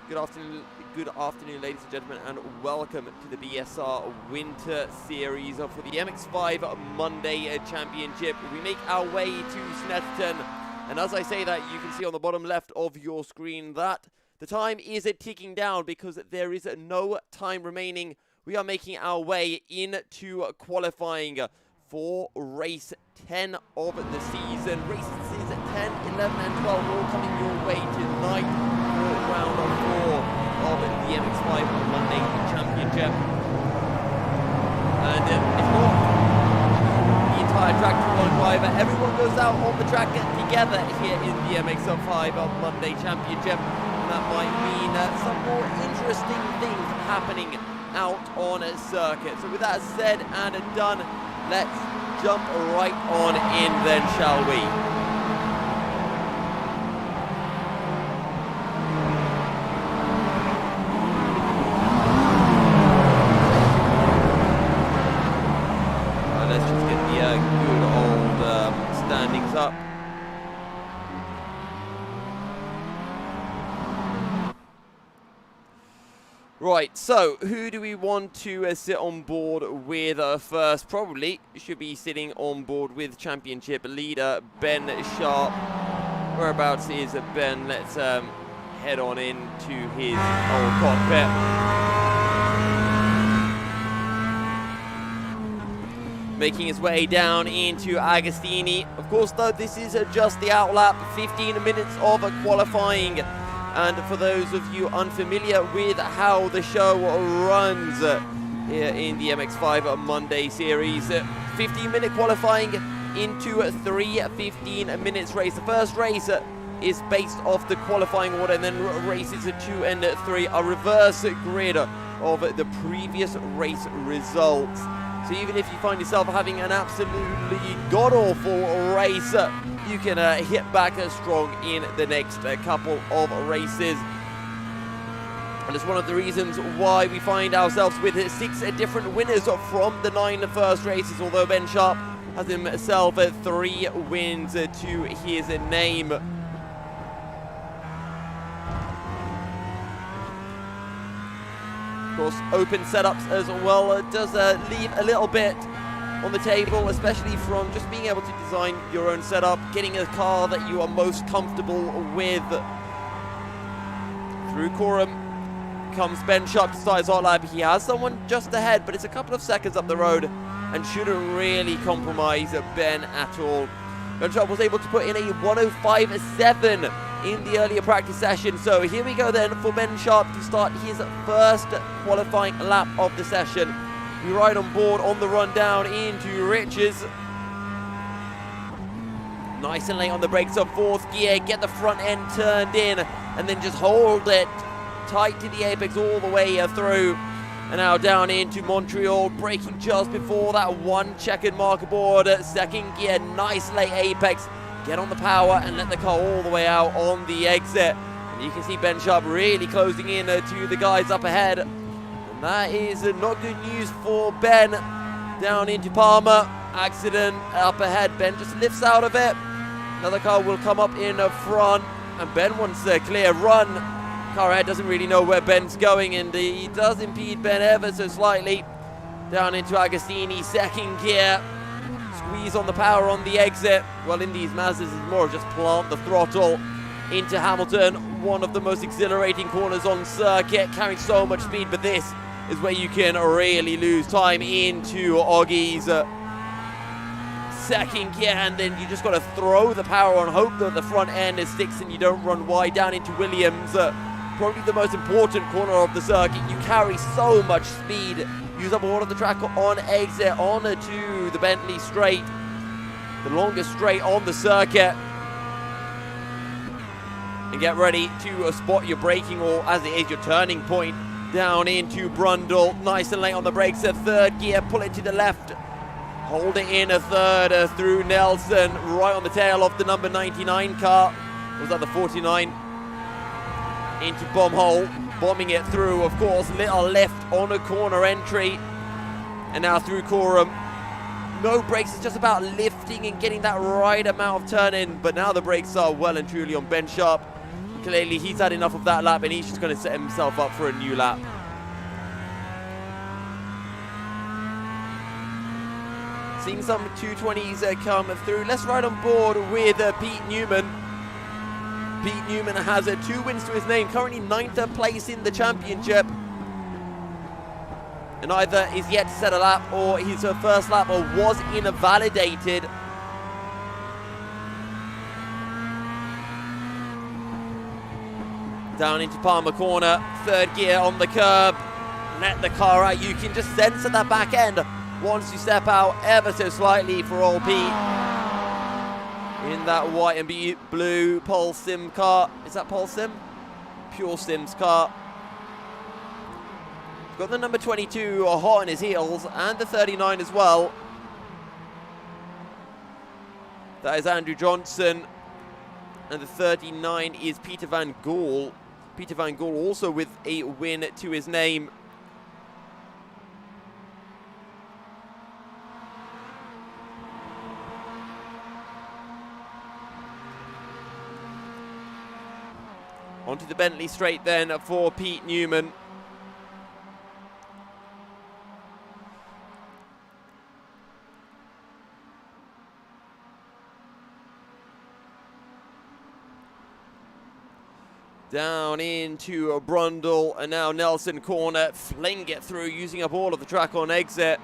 Good afternoon, ladies and gentlemen, and welcome to the BSR Winter Series for the MX5 Monday Championship. We make our way to Snetterton, and as I say that, you can see on the bottom left of your screen that the time is ticking down because there is no time remaining. We are making our way into qualifying for race 10 of the season. Races 10, 11 and 12 all coming your way tonight for round 4 of the MX5 Monday Championship. And it's not the entire track to one driver. Everyone goes out on the track together here in the MX5 Monday Championship. And that might mean some more interesting things happening out on a circuit. So with that said and done, let's jump right on in then, shall we? Let's just get the good old standings up. Right, so who do we want to sit on board with first? Probably should be sitting on board with championship leader Ben Sharp. Whereabouts is Ben? Let's head on into his old cockpit. Making his way down into Agostini. Of course, though, this is just the outlap, 15 minutes of qualifying. And for those of you unfamiliar with how the show runs here in the MX5 Monday series, 15-minute qualifying into 3 15-minute race. The first race is based off the qualifying order, and then races 2 and 3 are reverse grid of the previous race results. So even if you find yourself having an absolutely god-awful race, you can hit back strong in the next couple of races. And it's one of the reasons why we find ourselves with 6 different winners from the 9 first races, although Ben Sharp has himself 3 wins to his name. Of course, open setups as well does leave a little bit on the table, especially from just being able to design your own setup, getting a car that you are most comfortable with. Through Coram comes Ben Sharp to start his hot lap. He has someone just ahead, but it's a couple of seconds up the road and shouldn't really compromise Ben at all. Ben Sharp was able to put in a 105.7 in the earlier practice session. So here we go then for Ben Sharp to start his first qualifying lap of the session. We ride on board on the run down into Riches. Nice and late on the brakes of 4th gear. Get the front end turned in and then just hold it tight to the apex all the way through. And now down into Montreal, braking just before that 1 checkered marker board. 2nd gear, nice late apex. Get on the power and let the car all the way out on the exit. And you can see Ben Sharp really closing in to the guys up ahead. And that is not good news for Ben. Down into Palmer. Accident up ahead. Ben just lifts out of it. Another car will come up in front. And Ben wants a clear run. Car ahead doesn't really know where Ben's going, and he does impede Ben ever so slightly. Down into Agostini, 2nd gear. Squeeze on the power on the exit. Well, in these Mazdas, it's more just plant the throttle into Hamilton. One of the most exhilarating corners on circuit, carrying so much speed, but this is where you can really lose time into Oggy's 2nd gear, and then you just got to throw the power on, hope that the front end sticks and you don't run wide. Down into Williams. Probably the most important corner of the circuit. You carry so much speed. Use up all of the track on exit, on to the Bentley straight. The longest straight on the circuit. And get ready to spot your braking, or as it is your turning point. Down into Brundle. Nice and late on the brakes. 3rd gear, pull it to the left. Hold it in 3rd through Nelson. Right on the tail of the number 99 car. Was that the 49? Into bomb hole, bombing it through, of course, little lift on a corner entry, and now through Coram. No brakes, it's just about lifting and getting that right amount of turn in, but now the brakes are well and truly on Ben Sharp. Clearly he's had enough of that lap and he's just going to set himself up for a new lap. Seeing some 220s come through. Let's ride on board with Pete Newman. Pete Newman has 2 wins to his name, currently 9th place in the championship. And either is yet to set a lap or his first lap or was invalidated. Down into Palmer corner, 3rd gear on the curb. Let the car out. You can just sense at that back end wants to step out ever so slightly for old Pete. In that white and blue Pole Sim car. Is that Pole Sim? Pure Sims car. Got the number 22 hot on his heels and the 39 as well. That is Andrew Johnson. And the 39 is Peter Van Gool. Peter Van Gool also with a win to his name. Onto the Bentley straight then for Pete Newman. Down into Brundle, and now Nelson corner. Fling it through, using up all of the track on exit.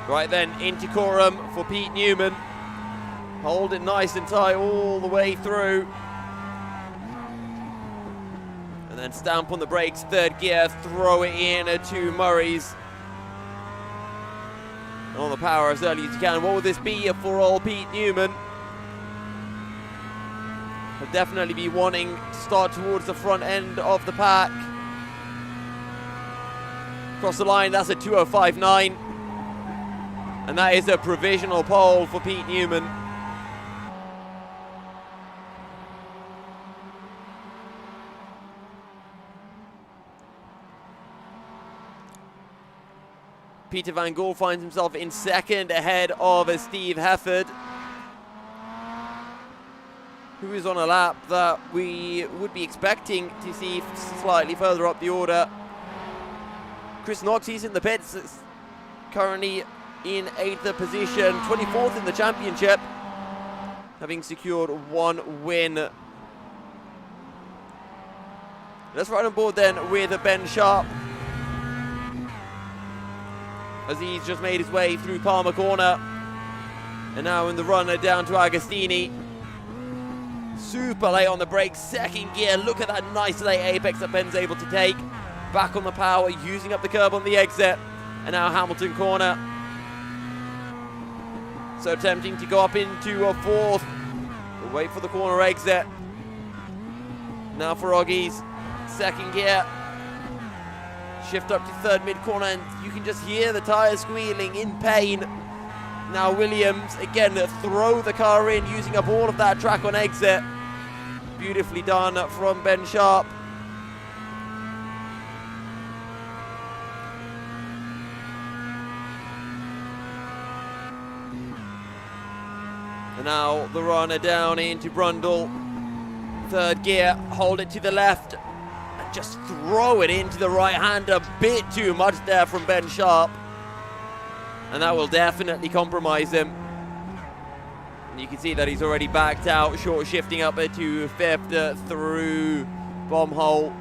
Right then, into Coram for Pete Newman. Hold it nice and tight all the way through. And then stamp on the brakes, 3rd gear, throw it in to Murray's. And on the power as early as you can. What will this be for old Pete Newman? He'll definitely be wanting to start towards the front end of the pack. Across the line, that's a 2:05.9. And that is a provisional pole for Pete Newman. Peter Van Gool finds himself in 2nd ahead of Steve Hefford, who is on a lap that we would be expecting to see slightly further up the order. Chris Knox, he's in the pits, currently in 8th position, 24th in the championship, having secured 1 win. Let's ride on board then with Ben Sharp, as he's just made his way through Palmer corner. And now in the run down to Agostini. Super late on the brakes, 2nd gear. Look at that nice late apex that Ben's able to take. Back on the power, using up the curb on the exit. And now Hamilton corner. So attempting to go up into a 4th. We'll wait for the corner exit. Now for Oggies, 2nd gear. Shift up to 3rd mid-corner, and you can just hear the tyres squealing in pain. Now Williams, again, throw the car in, using up all of that track on exit. Beautifully done from Ben Sharp. And now the runner down into Brundle. 3rd gear, hold it to the left. Just throw it into the right hand. A bit too much there from Ben Sharp. And that will definitely compromise him. And you can see that he's already backed out, short shifting up to 5th through bomb hole.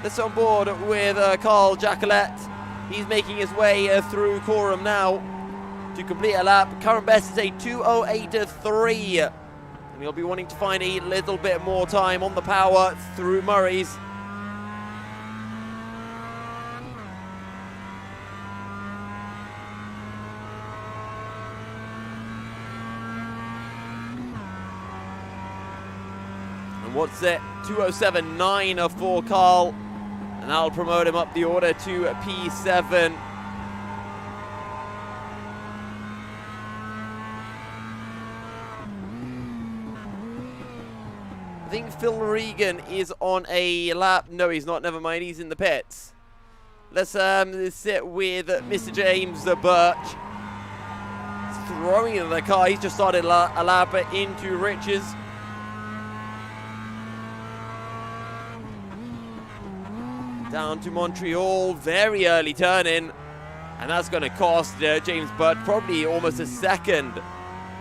Let's on board with Carl Jacquelet. He's making his way through Coram now to complete a lap. Current best is a 2:08.3. And he'll be wanting to find a little bit more time on the power through Murray's. And what's it? 2:07.9 for Carl. And that'll promote him up the order to P7. I think Phil Regan is on a lap. No, he's not. Never mind. He's in the pits. Let's sit with Mr. James Birch. He's throwing in the car. He's just started a lap into Rich's. Down to Montreal. Very early turn in. And that's going to cost James Birch probably almost a second.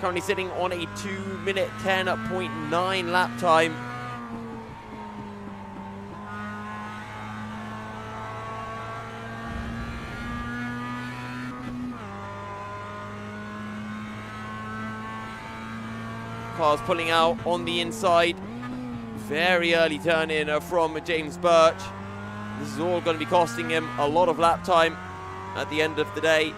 Currently sitting on a 2-minute 10.9 lap time. Cars pulling out on the inside. Very early turn in from James Birch. This is all going to be costing him a lot of lap time at the end of the day.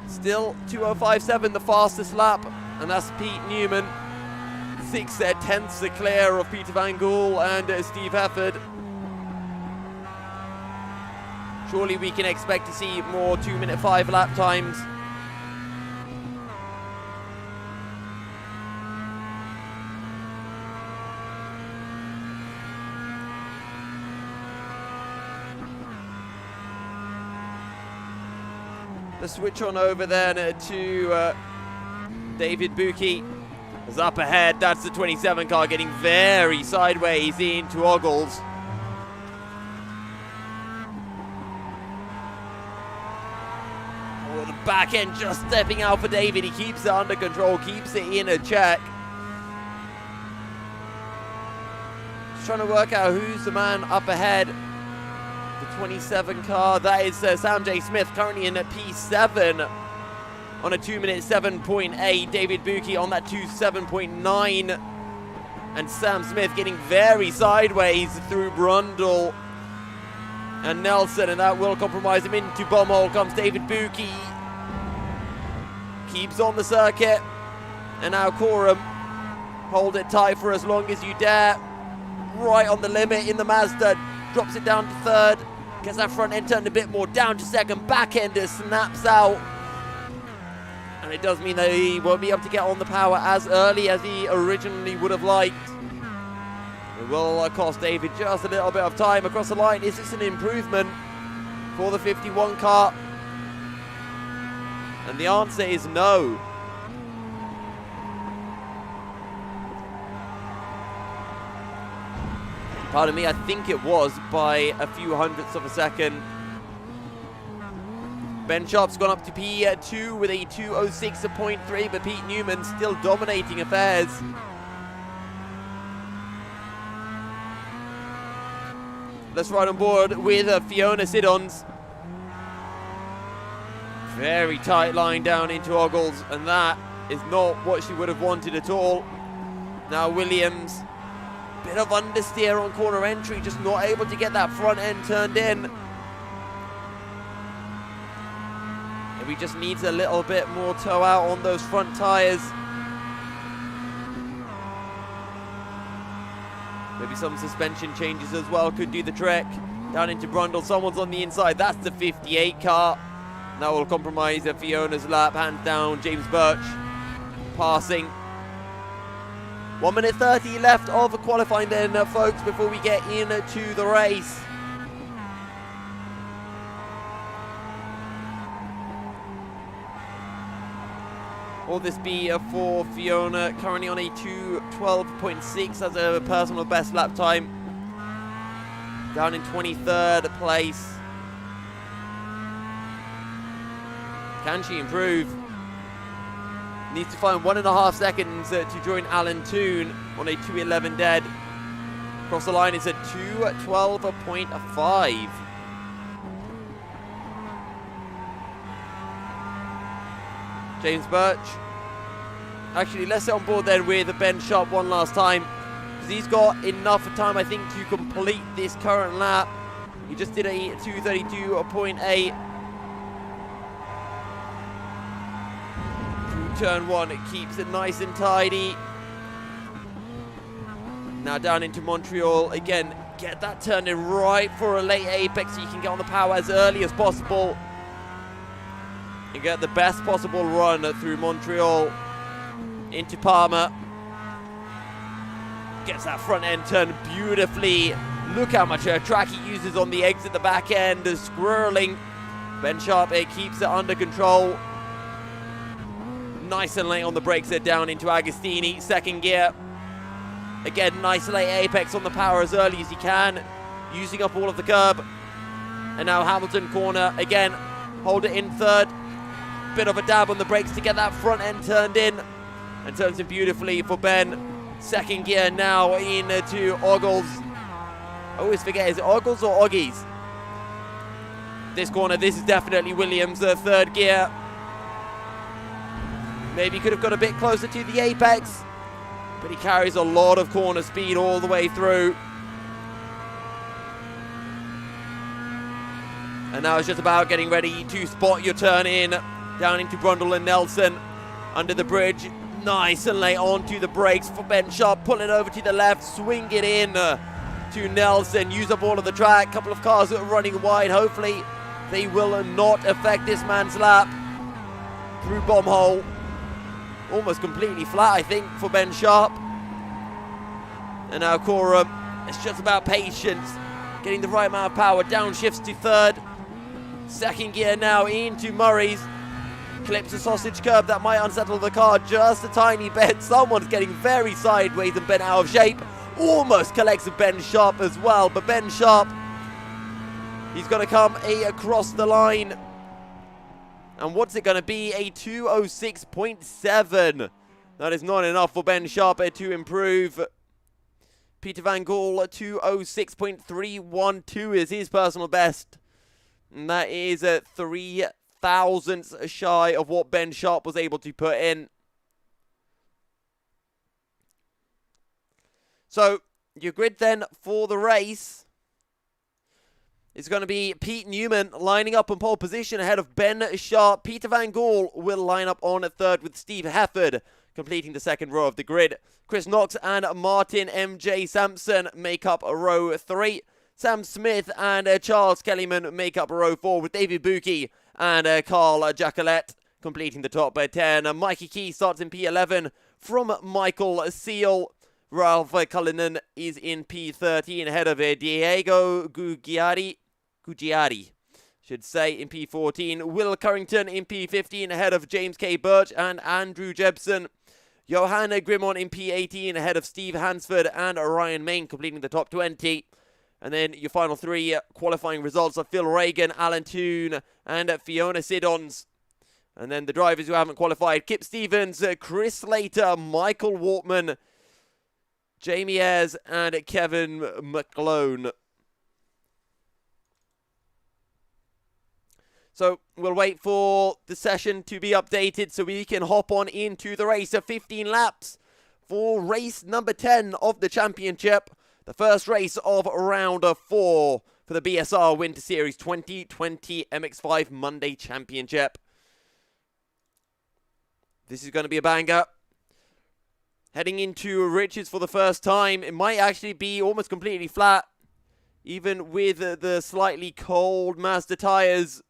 Still 2:05.7, the fastest lap, and that's Pete Newman. 6 tenths clear of Peter Van Gool and Steve Hefford. Surely we can expect to see more 2-minute 5 lap times. Let's switch on over then to David Buki. As up ahead, that's the 27 car getting very sideways into Oggles. Oh, the back end just stepping out for David. He keeps it under control, keeps it in a check. Just trying to work out who's the man up ahead. The 27 car, that is Sam J. Smith, currently in P7 on a 2-minute 7.8. David Buki on that 2:7.9. And Sam Smith getting very sideways through Brundle and Nelson, and that will compromise him. Into Bumhole comes David Buki. Keeps on the circuit. And now Coram, hold it tight for as long as you dare. Right on the limit in the Mazda. Drops it down to third. Gets that front end turned a bit more. Down to second. Back ender snaps out. And it does mean that he won't be able to get on the power as early as he originally would have liked. It will cost David just a little bit of time across the line. Is this an improvement for the 51 car? And the answer is no. Pardon me, I think it was by a few hundredths of a second. Ben Sharp's gone up to P2 with a 2:06.3, but Pete Newman still dominating affairs. Let's ride on board with Fiona Siddons. Very tight line down into Oggles, and that is not what she would have wanted at all. Now Williams. Bit of understeer on corner entry, just not able to get that front end turned in. Maybe just needs a little bit more toe out on those front tyres. Maybe some suspension changes as well could do the trick. Down into Brundle, someone's on the inside. That's the 58 car. That will compromise Fiona's lap. Hands down, James Birch passing. 1 minute 30 left of qualifying then, folks, before we get into the race. Will this be for Fiona, currently on a 2:12.6 as a personal best lap time. Down in 23rd place. Can she improve? Needs to find 1.5 seconds to join Alan Toon on a 2:11 dead. Across the line is a 2:12.5. James Birch. Actually, let's sit on board then with Ben Sharp one last time, because he's got enough time, I think, to complete this current lap. He just did a 2:32.8. Turn one, it keeps it nice and tidy. Now down into Montreal again. Get that turn in right for a late apex so you can get on the power as early as possible. and get the best possible run through Montreal into Parma. Gets that front end turn beautifully. Look how much track he uses on the exit, the back end, squirreling. Ben Sharp keeps it under control. Nice and late on the brakes, down into Agostini, second gear. Again, nice late apex on the power as early as he can, using up all of the curb. And now Hamilton corner, again, hold it in third. Bit of a dab on the brakes to get that front end turned in. And turns it beautifully for Ben. Second gear now into Ogles. I always forget, is it Ogles or Oggies? This corner, this is definitely Williams, third gear. Maybe could have got a bit closer to the apex, but he carries a lot of corner speed all the way through. And now it's just about getting ready to spot your turn in, down into Brundle and Nelson, under the bridge. Nice and late onto the brakes for Ben Sharp, pull it over to the left, swing it in to Nelson, use up all of the track. Couple of cars that are running wide, hopefully they will not affect this man's lap. Through bomb hole, almost completely flat I think for Ben Sharp. And now Cora, it's just about patience, getting the right amount of power, downshifts to third. Second gear now into Murray's. Clips a sausage curb that might unsettle the car just a tiny bit. Someone's getting very sideways and bent out of shape. Almost collects Ben Sharp as well, but Ben Sharp, he's going to come across the line. And what's it going to be? A 2:06.7. That is not enough for Ben Sharp to improve. Peter Van Gaal, 2:06.312 is his personal best. And that is 3 thousandths shy of what Ben Sharp was able to put in. So, your grid then for the race is going to be Pete Newman lining up in pole position ahead of Ben Sharp. Peter Van Gaal will line up on third with Steve Hefford completing the second row of the grid. Chris Knox and Martin M.J. Sampson make up row 3. Sam Smith and Charles Kellyman make up row 4 with David Buki and Carl Jacquelet completing the top 10. Mikey Key starts in P11 from Michael Seal. Ralph Cullinan is in P13 ahead of Diego Gugiari, should say, in P14. Will Currington in P15 ahead of James K. Birch and Andrew Jebson. Johanna Grimon in P18 ahead of Steve Hansford and Ryan Main completing the top 20. And then your final 3 qualifying results are Phil Reagan, Alan Toon, and Fiona Siddons. And then the drivers who haven't qualified: Kip Stevens, Chris Slater, Michael Wortman, Jamie Ayres, and Kevin McClone. So we'll wait for the session to be updated so we can hop on into the race of 15 laps for race number 10 of the championship. The first race of round 4 for the BSR Winter Series 2020 MX5 Monday Championship. This is going to be a banger. Heading into Richards for the first time. It might actually be almost completely flat, even with the slightly cold Mazda tyres.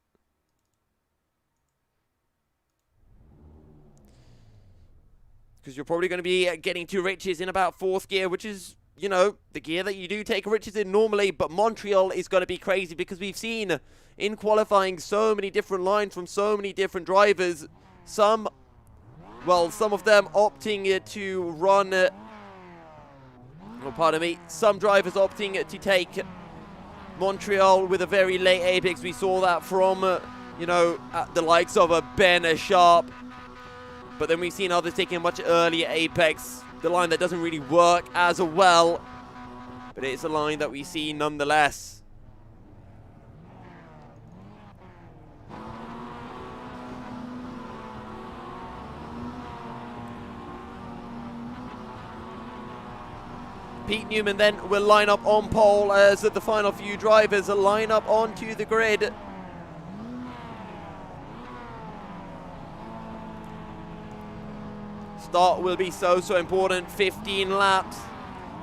Because you're probably going to be getting to Richards in about 4th gear, which is, you know, the gear that you do take Richards in normally. But Montreal is going to be crazy because we've seen in qualifying so many different lines from so many different drivers. Some of them opting to run, some drivers opting to take Montreal with a very late apex. We saw that from, the likes of Ben Sharp. But then we've seen others taking a much earlier apex. The line that doesn't really work as well. But it's a line that we see nonetheless. Pete Newman then will line up on pole as the final few drivers line up onto the grid. Start will be so important. 15 laps.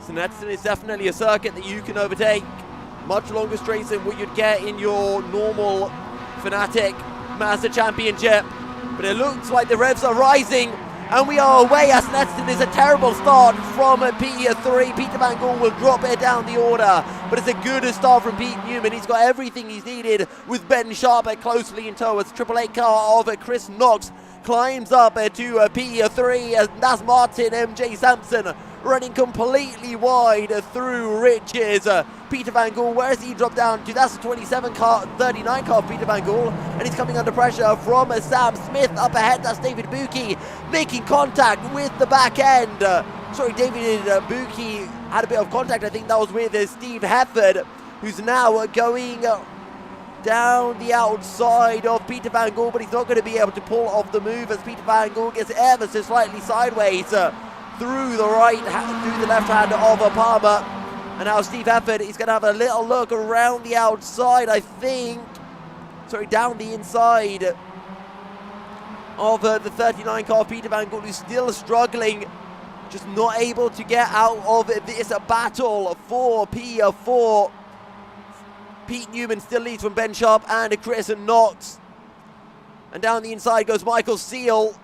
Snetterton is definitely a circuit that you can overtake. Much longer straights than what you'd get in your normal Fanatic. Master Championship. But it looks like the revs are rising, and we are away as Snetterton is a terrible start from P3. Peter Van Gool will drop it down the order, but it's a good start from Pete Newman. He's got everything he's needed with Ben Sharp closely in tow as 888 car of Chris Knox climbs up to P3, and that's Martin MJ Sampson running completely wide through Riches. Peter Van Gool, where has he dropped down to? That's a 27 car, 39 car of Peter Van Gool, and he's coming under pressure from Sam Smith. Up ahead, that's David Buki making contact with the back end. David Buki had a bit of contact, I think that was with Steve Hefford, who's now going down the outside of Peter Van Gool, but he's not going to be able to pull off the move as Peter Van Gool gets ever so slightly sideways through the left hand of Palmer. And now Steve Hefford is going to have a little look around the outside, I think. Down the inside of the 39 car of Peter Van Gool, who's still struggling, just not able to get out of this battle for P4. Pete Newman still leads from Ben Sharp and Chris Knox. And down the inside goes Michael Seal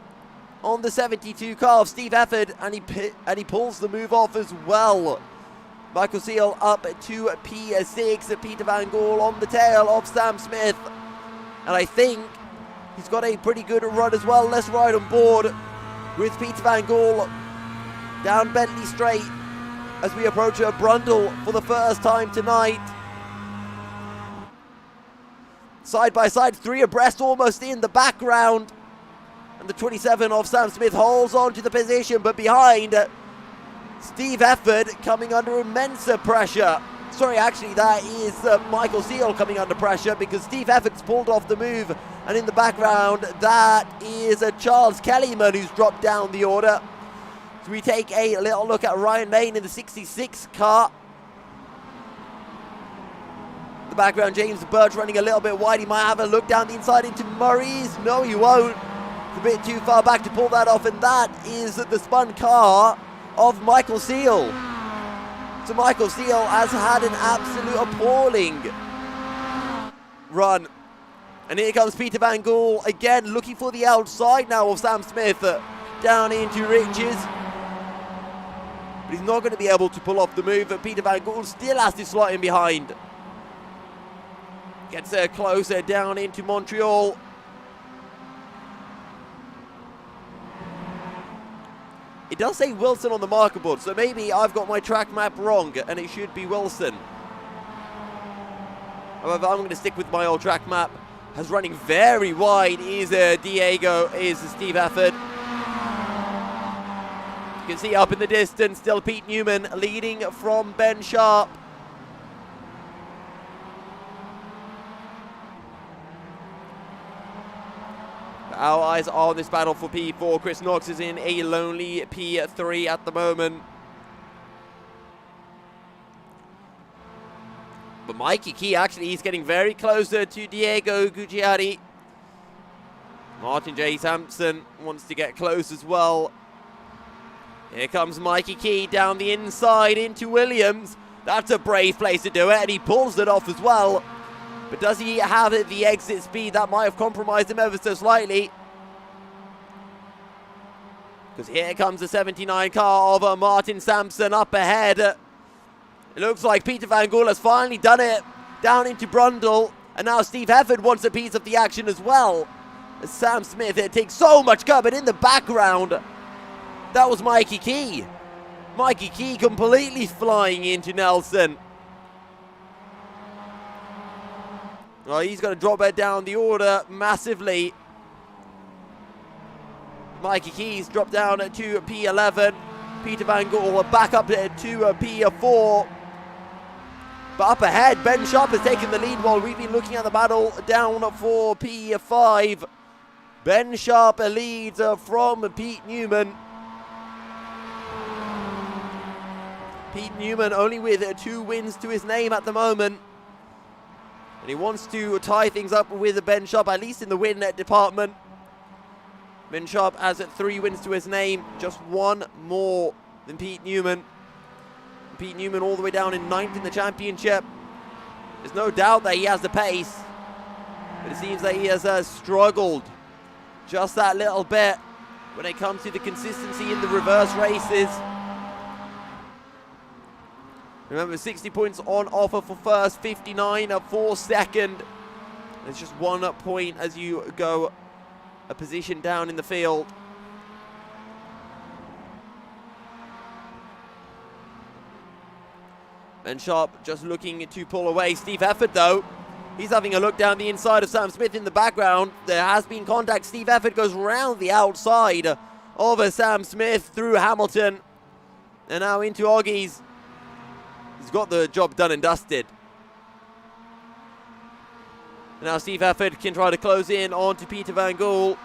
on the 72 car of Steve Hefford, and he pulls the move off as well. Michael Seal up to P6, Peter Van Gool on the tail of Sam Smith. And I think he's got a pretty good run as well. Let's ride on board with Peter Van Gool down Bentley Straight as we approach Brundle for the first time tonight. Side by side, 3 abreast almost in the background. And the 27 of Sam Smith holds on to the position, but behind Steve Hefford coming under immense pressure. Actually that is Michael Seal coming under pressure because Steve Hefford's pulled off the move, and in the background that is Charles Kellyman who's dropped down the order. So we take a little look at Ryan Main in the 66 car. The background, James Birch running a little bit wide. He might have a look down the inside into Murray's. No, he won't. It's a bit too far back to pull that off, and that is the spun car of Michael Seal. So Michael Seal has had an absolute appalling run. And here comes Peter Van Gool again, looking for the outside now of Sam Smith down into Riches. But he's not going to be able to pull off the move, but Peter Van Gool still has to slot in behind. Gets closer down into Montreal. It does say Wilson on the marker board, so maybe I've got my track map wrong and it should be Wilson. However, I'm going to stick with my old track map. As running very wide is Steve Hefford. You can see up in the distance, still Pete Newman leading from Ben Sharp. Our eyes are on this battle for P4. Chris Knox is in a lonely P3 at the moment. But Mikey Key, actually, he's getting very closer to Diego Gucciari. Martin J. Sampson wants to get close as well. Here comes Mikey Key down the inside into Williams. That's a brave place to do it, and he pulls it off as well. But does he have the exit speed? That might have compromised him ever so slightly. Because here comes the 79 car of Martin Sampson up ahead. It looks like Peter Van Gool has finally done it down into Brundle. And now Steve Hefford wants a piece of the action as well. As Sam Smith takes so much cover in the background. That was Mikey Key. Mikey Key completely flying into Nelson. Well, he's going to drop it down the order massively. Mikey Keys dropped down to P11. Peter Van Gool back up to P4. But up ahead, Ben Sharp has taken the lead while we've been looking at the battle down for P5. Ben Sharp leads from Pete Newman. Pete Newman only with 2 wins to his name at the moment. And he wants to tie things up with Ben Sharp, at least in the win department. Ben Sharp has 3 wins to his name, just 1 more than Pete Newman. Pete Newman all the way down in 9th in the championship. There's no doubt that he has the pace. But it seems that he has struggled just that little bit when it comes to the consistency in the reverse races. Remember, 60 points on offer for first, 59 for second. It's just 1 point as you go a position down in the field. And Sharp just looking to pull away. Steve Efford, though, he's having a look down the inside of Sam Smith in the background. There has been contact. Steve Efford goes round the outside of Sam Smith through Hamilton. And now into Oggies. He's got the job done and dusted. Now Steve Efford can try to close in onto Peter Van Gool.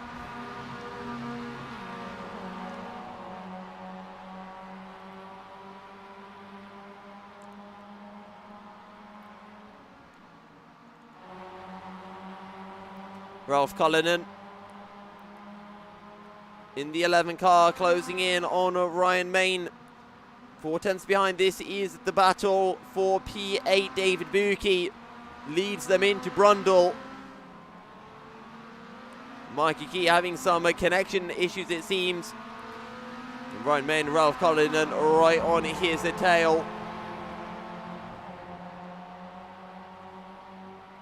Ralph Cullinan in the 11 car, closing in on Ryan Main. 4 tenths behind. This is the battle for P8. David Buki leads them into Brundle. Mikey Key having some connection issues, it seems. And Ryan Main, Ralph Cullinan right on his tail.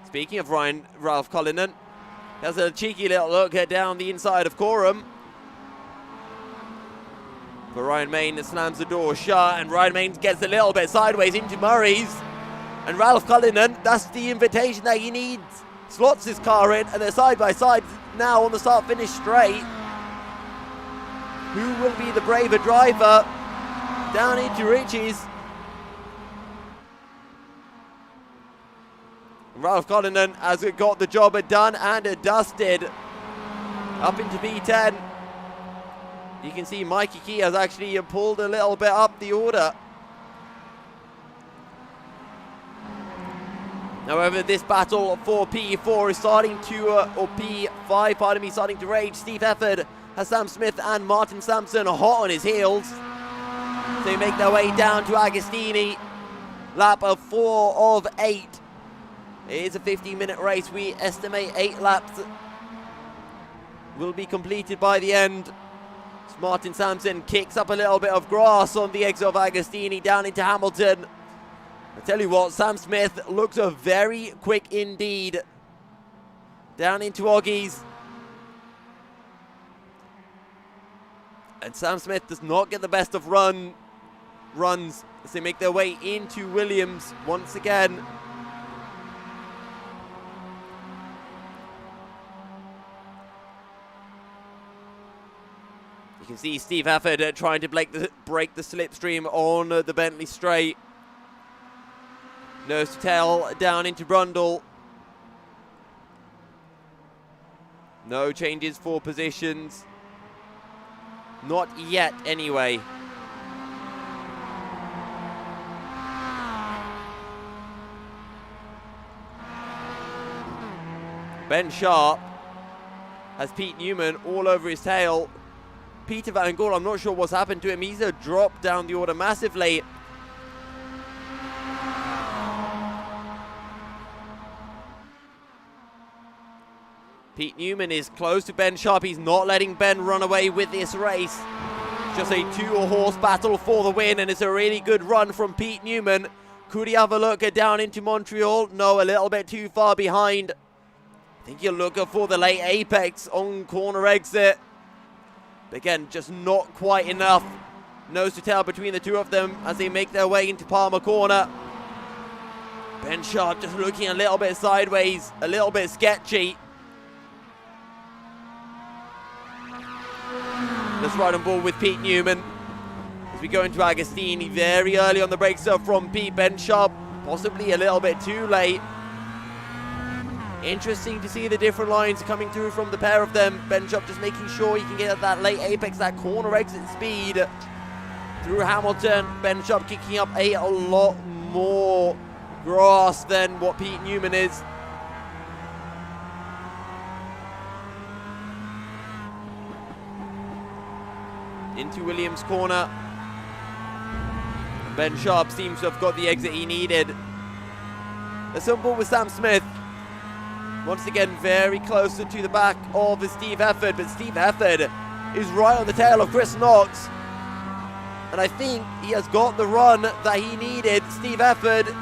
Speaking of Ralph Cullinan, has a cheeky little look down the inside of Coram. But Ryan Main slams the door shut, and Ryan Main gets a little bit sideways into Murray's. And Ralph Cullinan, that's the invitation that he needs. Slots his car in, and they're side by side now on the start-finish straight. Who will be the braver driver? Down into Richie's. Ralph Cullinan has got the job done and dusted. Up into P10. You can see Mikey Key has actually pulled a little bit up the order. However, this battle for P4 is starting to, or P5, pardon me, starting to rage. Steve Efford has Sam Smith and Martin Sampson hot on his heels. So they make their way down to Agostini. Lap of 4 of 8. It is a 15-minute race. We estimate 8 laps will be completed by the end. Martin Sampson kicks up a little bit of grass on the exit of Agostini down into Hamilton. I tell you what, Sam Smith looks very quick indeed. Down into Oggies. And Sam Smith does not get the best of runs as they make their way into Williams once again. You can see Steve Efford trying to break the slipstream on the Bentley straight. Nose to tail down into Brundle. No changes for positions. Not yet, anyway. Ben Sharp has Pete Newman all over his tail. Peter Van Gool, I'm not sure what's happened to him. He's dropped down the order massively. Pete Newman is close to Ben Sharp. He's not letting Ben run away with this race. Just a 2-horse battle for the win, and it's a really good run from Pete Newman. Could he have a look down into Montreal? No, a little bit too far behind. I think he'll look for the late apex on corner exit. Again, just not quite enough. Nose to tail between the two of them as they make their way into Palmer Corner. Ben Sharp just looking a little bit sideways, a little bit sketchy. Let's ride on board with Pete Newman as we go into Agostini very early on the brakes from Pete. Ben Sharp possibly a little bit too late. Interesting to see the different lines coming through from the pair of them. Ben Sharp just making sure he can get at that late apex, that corner exit speed through Hamilton. Ben Sharp kicking up a lot more grass than what Pete Newman is. Into Williams corner. Ben Sharp seems to have got the exit he needed. Let's on board with Sam Smith. Once again, very close to the back of Steve Hefford, but Steve Hefford is right on the tail of Chris Knox. And I think he has got the run that he needed. Steve Hefford.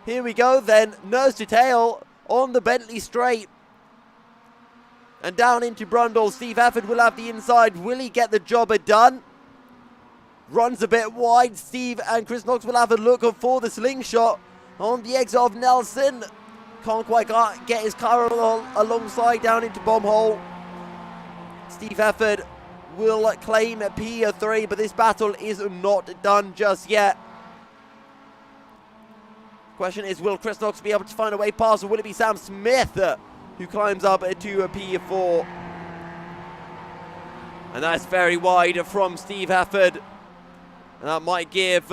Here we go then, nose to tail on the Bentley straight. And down into Brundle. Steve Hefford will have the inside. Will he get the job done? Runs a bit wide. Steve and Chris Knox will have a look for the slingshot on the exit of Nelson. Can't quite get his car alongside down into bomb hole. Steve Hefford will claim P3, but this battle is not done just yet. Question is, will Chris Knox be able to find a way past, or will it be Sam Smith who climbs up to P4? And that's very wide from Steve Hefford. And that might give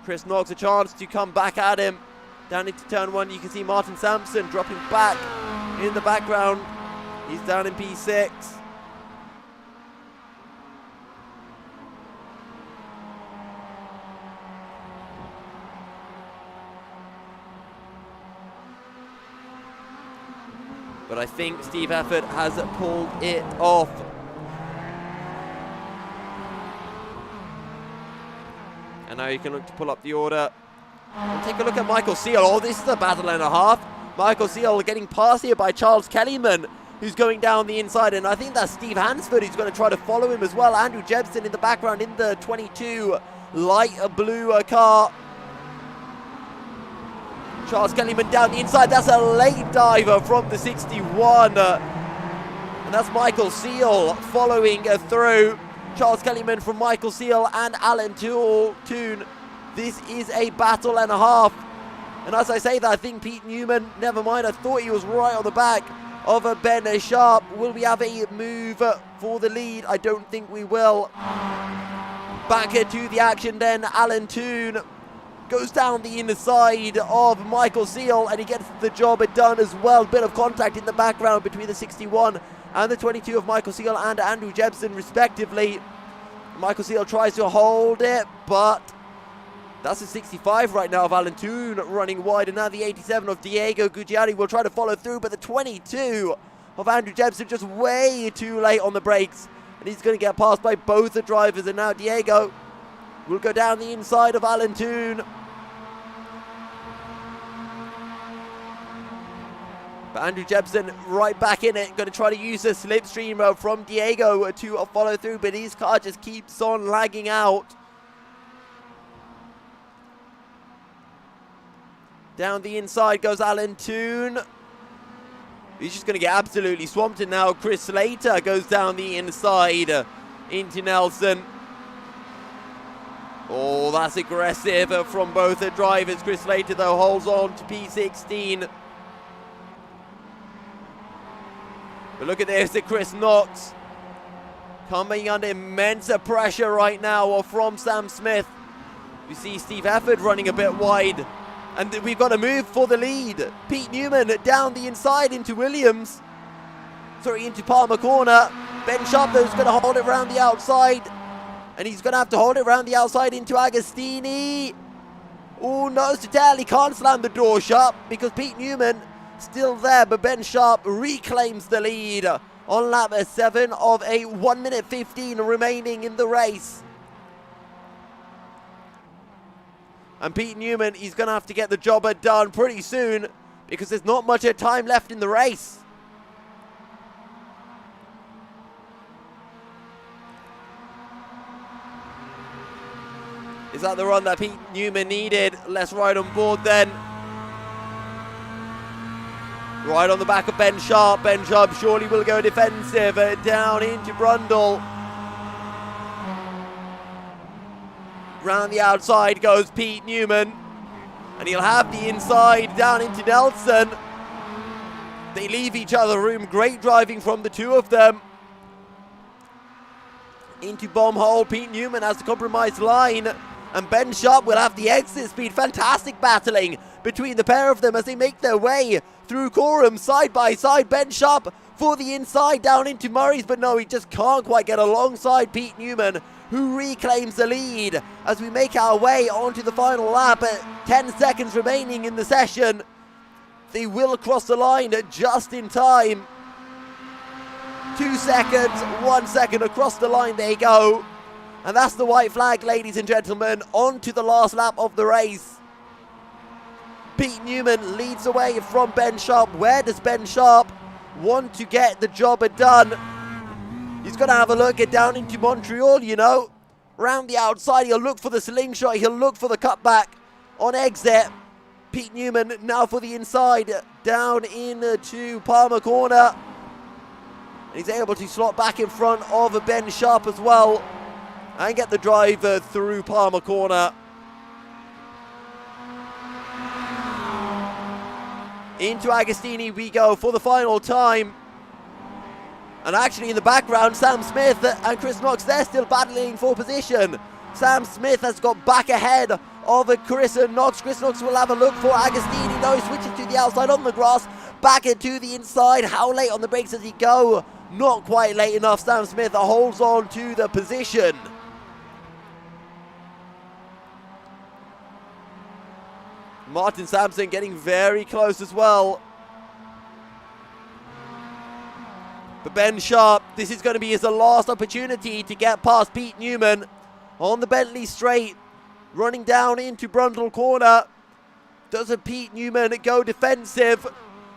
Chris Knox a chance to come back at him. Down into turn 1, you can see Martin Sampson dropping back in the background. He's down in P6. But I think Steve Hefford has pulled it off. And now you can look to pull up the order. And take a look at Michael Seal. Oh, this is a battle and a half. Michael Seal getting passed here by Charles Kellyman, who's going down the inside. And I think that's Steve Hansford who's going to try to follow him as well. Andrew Jebson in the background in the 22 light blue car. Charles Kellyman down the inside. That's a late diver from the 61. And that's Michael Seal following through. Charles Kellyman from Michael Seal and Alan Toon. This is a battle and a half. And as I say that, I think Pete Newman, never mind, I thought he was right on the back of Ben Sharp. Will we have a move for the lead? I don't think we will. Back to the action then. Alan Toon goes down the inside of Michael Seal, and he gets the job done as well. Bit of contact in the background between the 61 and the 22 of Michael Seal and Andrew Jebson respectively. Michael Seal tries to hold it, but that's the 65 right now of Alan Toon running wide, and now the 87 of Diego Guggiari will try to follow through, but the 22 of Andrew Jebson just way too late on the brakes, and he's going to get passed by both the drivers. And now Diego will go down the inside of Alan Toon. But Andrew Jebson right back in it, going to try to use the slipstream from Diego to follow through, but his car just keeps on lagging out. Down the inside goes Alan Toon. He's just going to get absolutely swamped, and now Chris Slater goes down the inside into Nelson. Oh, that's aggressive from both the drivers. Chris Slater, though, holds on to P16. But look at this, Chris Knox coming under immense pressure right now from Sam Smith. You see Steve Hefford running a bit wide. And we've got a move for the lead. Pete Newman down the inside into Williams. Sorry, into Palmer corner. Ben Sharp, though, is going to hold it around the outside. And he's going to have to hold it around the outside into Agostini. Oh, nose to tail. He can't slam the door shut because Pete Newman still there. But Ben Sharp reclaims the lead on lap 7 of a 1 minute 15 remaining in the race. And Pete Newman, he's going to have to get the job done pretty soon because there's not much time left in the race. Is that the run that Pete Newman needed? Let's ride on board then. Right on the back of Ben Sharp. Ben Sharp surely will go defensive down into Brundle. Round the outside goes Pete Newman, and he'll have the inside down into Nelson. They leave each other room. Great driving from the two of them. Into bomb hole. Pete Newman has the compromised line, and Ben Sharp will have the exit speed. Fantastic battling between the pair of them as they make their way through Coram side by side. Ben Sharp for the inside down into Murray's, but no, he just can't quite get alongside Pete Newman, who reclaims the lead as we make our way onto the final lap at 10 seconds remaining in the session. They will cross the line just in time. 2 seconds, 1 second across the line they go. And that's the white flag, ladies and gentlemen. On to the last lap of the race. Pete Newman leads away from Ben Sharp. Where does Ben Sharp want to get the job done? He's going to have a look at down into Montreal, you know. Round the outside, he'll look for the slingshot. He'll look for the cutback on exit. Pete Newman now for the inside. Down into Palmer corner. He's able to slot back in front of Ben Sharp as well. And get the drive through Palmer corner. Into Agostini we go for the final time. And actually in the background, Sam Smith and Chris Knox, they're still battling for position. Sam Smith has got back ahead of Chris Knox. Chris Knox will have a look for Agostini. No, he switches to the outside on the grass. Back into the inside. How late on the brakes does he go? Not quite late enough. Sam Smith holds on to the position. Martin Sampson getting very close as well. But Ben Sharp, this is going to be his last opportunity to get past Pete Newman on the Bentley straight. Running down into Brundle corner. Does a Pete Newman go defensive?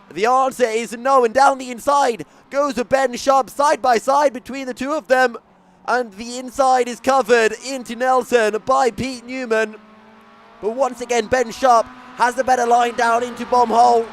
The answer is no, and down the inside goes a Ben Sharp, side by side between the two of them. And the inside is covered into Nelson by Pete Newman. But once again, Ben Sharp has the better line down into Bomb Hole.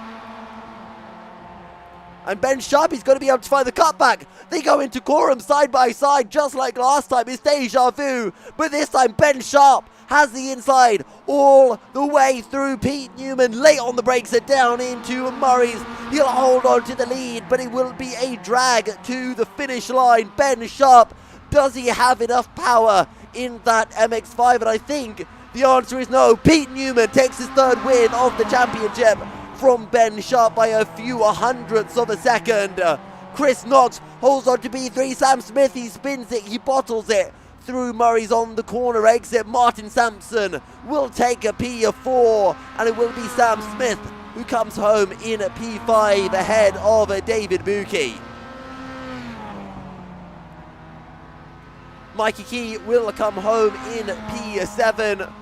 And Ben Sharp is going to be able to find the cutback. They go into Coram side by side, just like last time. It's deja vu. But this time, Ben Sharp has the inside all the way through Pete Newman. Late on the brakes, down into Murray's. He'll hold on to the lead, but it will be a drag to the finish line. Ben Sharp, does he have enough power in that MX5? And I think the answer is no. Pete Newman takes his third win of the championship from Ben Sharp by a few hundredths of a second. Chris Knox holds on to B3. Sam Smith, he spins it, he bottles it through Murray's on the corner exit. Martin Sampson will take a P4, and it will be Sam Smith who comes home in a P5 ahead of David Buki. Mikey Key will come home in P7.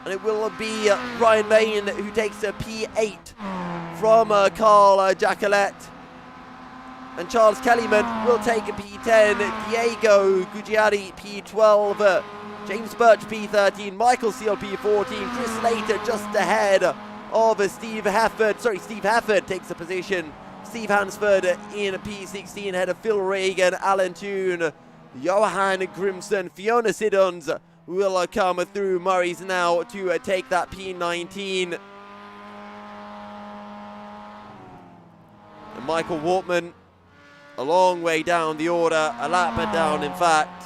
And it will be Ryan Main who takes a P8 from Carl Jacquelet. And Charles Kellyman will take a P10. Diego Gugiari P12. James Birch P13. Michael Seal P14. Chris Slater just ahead of Steve Hefford. Sorry, Steve Hefford takes the position. Steve Hansford in P16 ahead of Phil Reagan, Alan Toon, Johan Grimson, Fiona Siddons will come through Murray's now to take that P19. And Michael Wortman, a long way down the order, a lap down in fact,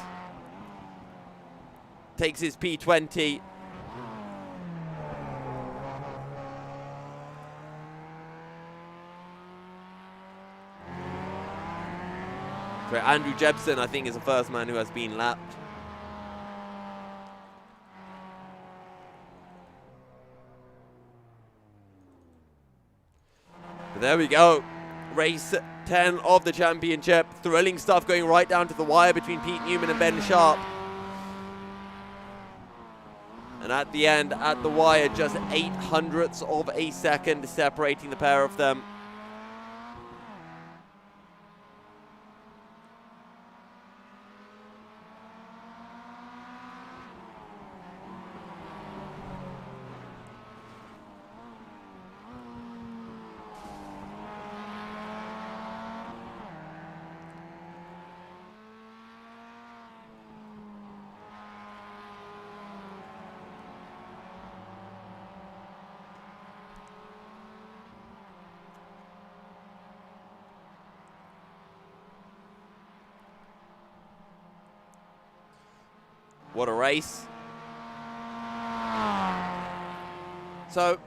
takes his P20. Andrew Jepson, I think, is the first man who has been lapped. But there we go. Race 10 of the championship. Thrilling stuff going right down to the wire between Pete Newman and Ben Sharp. And at the end, at the wire, just 0.08 of a second separating the pair of them. What a race. So,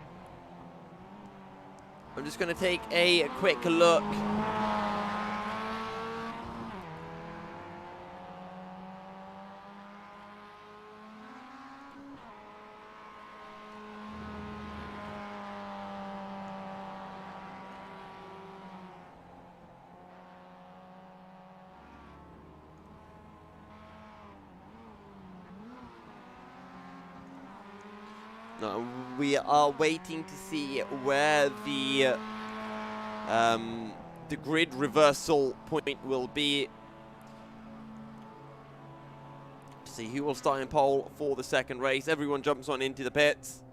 I'm just going to take a quick look. No, we are waiting to see where the grid reversal point will be. To see who will start in pole for the second race. Everyone jumps on into the pits.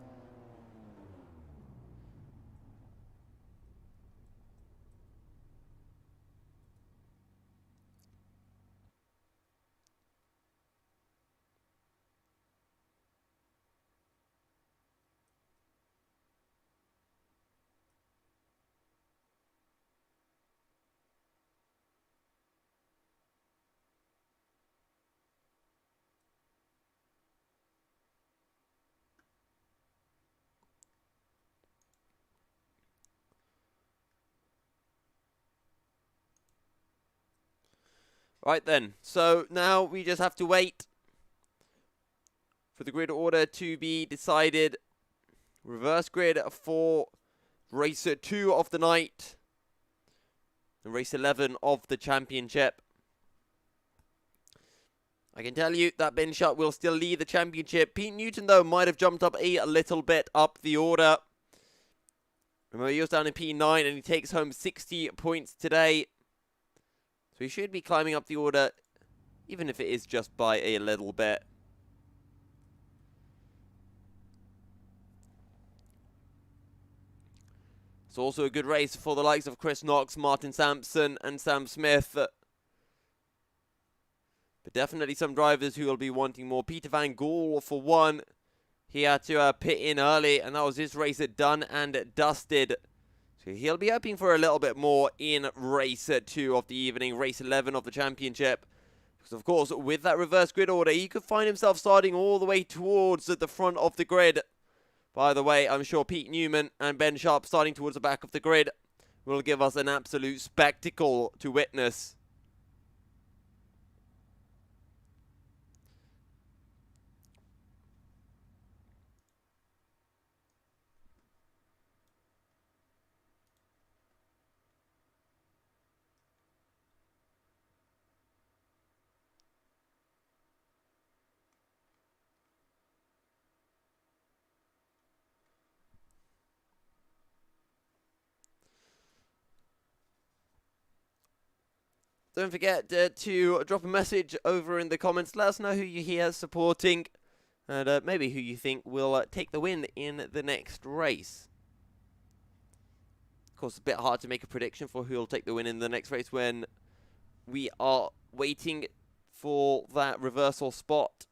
Right then, so now we just have to wait for the grid order to be decided. Reverse grid for race 2 of the night and race 11 of the championship. I can tell you that Ben Shutt will still lead the championship. Pete Newton, though, might have jumped up a little bit up the order. Remember, he was down in P9 and he takes home 60 points today. So he should be climbing up the order, even if it is just by a little bit. It's also a good race for the likes of Chris Knox, Martin Sampson, and Sam Smith. But definitely some drivers who will be wanting more. Peter Van Gool, for one, he had to pit in early, and that was his race done and dusted. So he'll be hoping for a little bit more in race 2 of the evening, race 11 of the championship. Because, of course, with that reverse grid order, he could find himself starting all the way towards the front of the grid. By the way, I'm sure Pete Newman and Ben Sharp starting towards the back of the grid will give us an absolute spectacle to witness. Don't forget to drop a message over in the comments. Let us know who you hear supporting and maybe who you think will take the win in the next race. Of course, it's a bit hard to make a prediction for who will take the win in the next race when we are waiting for that reversal spot.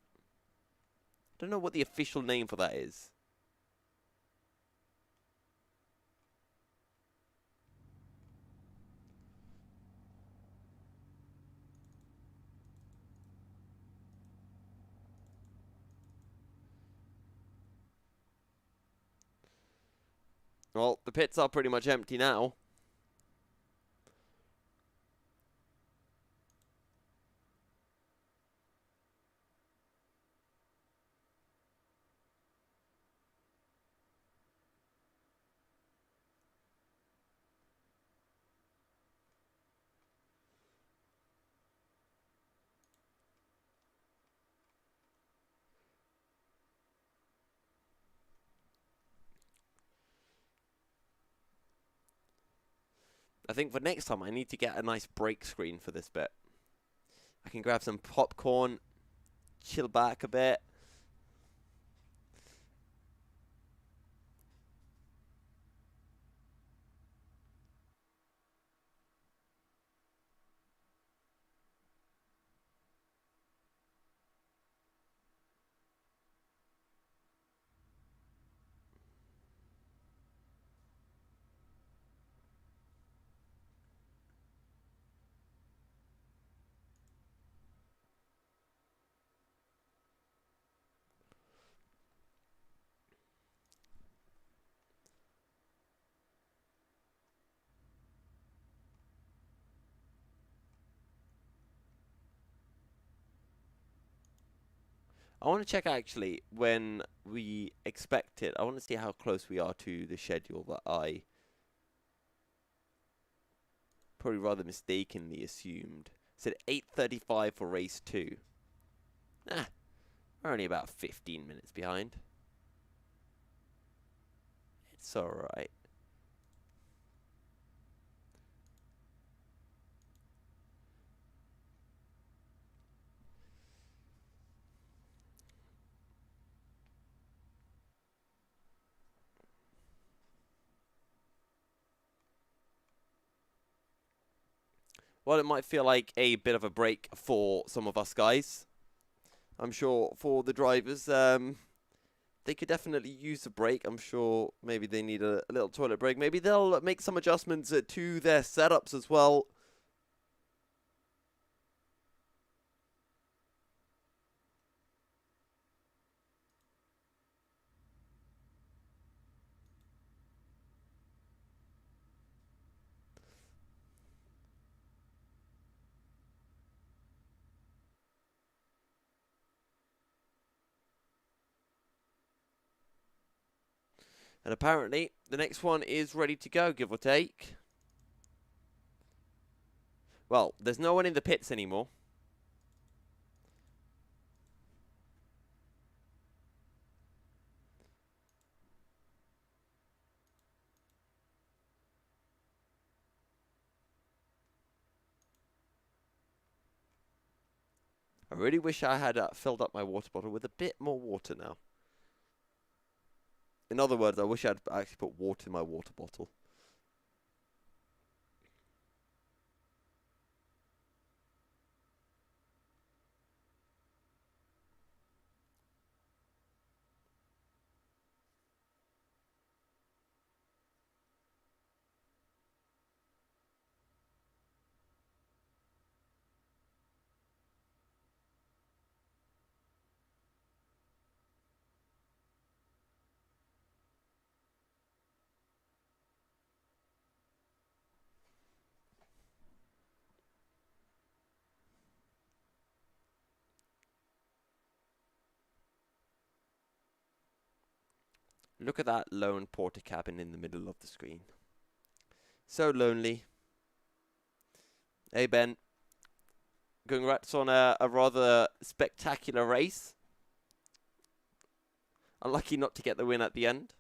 Don't know what the official name for that is. Well, the pits are pretty much empty now. I think for next time I need to get a nice break screen for this bit. I can grab some popcorn, chill back a bit. I want to check actually when we expect it. I want to see how close we are to the schedule that I probably rather mistakenly assumed. It said 8:35 for race 2. We're only about 15 minutes behind. It's alright. Well, it might feel like a bit of a break for some of us guys. I'm sure for the drivers, they could definitely use a break. I'm sure maybe they need a little toilet break. Maybe they'll make some adjustments to their setups as well. And apparently, the next one is ready to go, give or take. Well, there's no one in the pits anymore. I really wish I had filled up my water bottle with a bit more water now. In other words, I wish I'd actually put water in my water bottle. Look at that lone porter cabin in the middle of the screen. So lonely. Hey, Ben. Congrats on a rather spectacular race. Unlucky not to get the win at the end.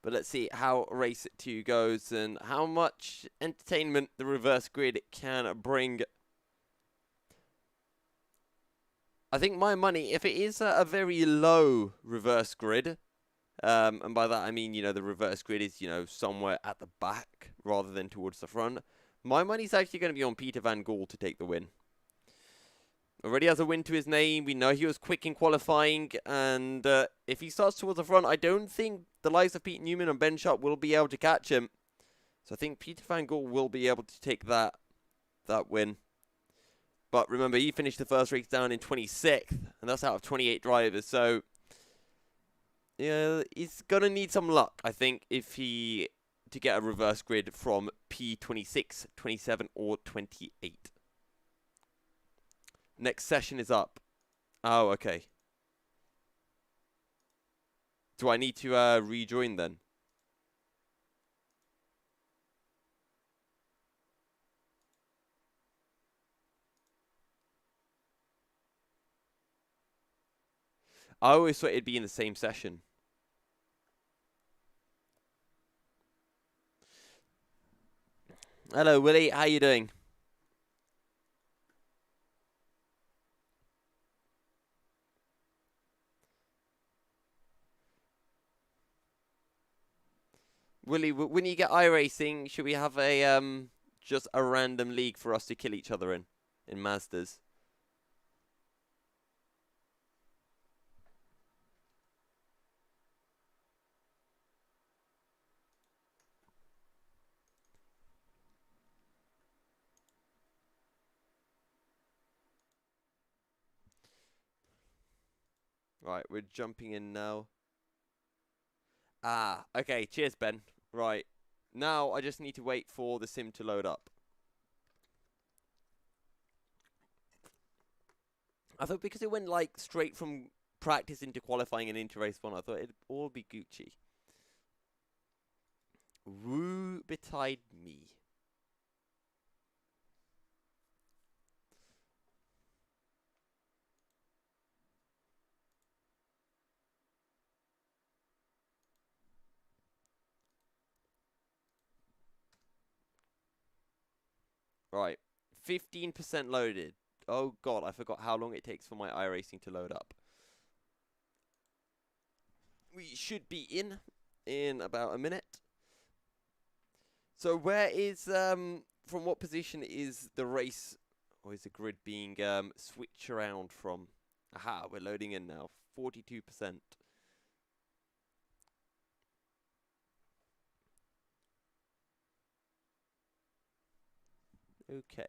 But let's see how race 2 goes and how much entertainment the reverse grid can bring. I think my money, if it is a very low reverse grid, and by that I mean, you know, the reverse grid is, you know, somewhere at the back rather than towards the front, my money's actually going to be on Peter van Gool to take the win. Already has a win to his name. We know he was quick in qualifying, and if he starts towards the front, I don't think the likes of Pete Newman and Ben Sharp will be able to catch him. So I think Peter van Gool will be able to take that win. But remember, he finished the first race down in 26th, and that's out of 28 drivers. So yeah, he's gonna need some luck, I think, to get a reverse grid from P26, 27, or 28. Next session is up. Oh, okay. Do I need to rejoin then? I always thought it'd be in the same session. Hello, Willie. How you doing? Willie, when you get iRacing, should we have a just a random league for us to kill each other in Mazdas? Right, we're jumping in now. Ah, okay. Cheers, Ben. Right. Now I just need to wait for the sim to load up. I thought because it went like straight from practice into qualifying and into race 1, I thought it'd all be Gucci. Woo betide me. Right, 15% loaded. Oh god, I forgot how long it takes for my iRacing to load up. We should be in about a minute. So where is, from what position is the race, or is the grid being switched around from? Aha, we're loading in now, 42%. Okay.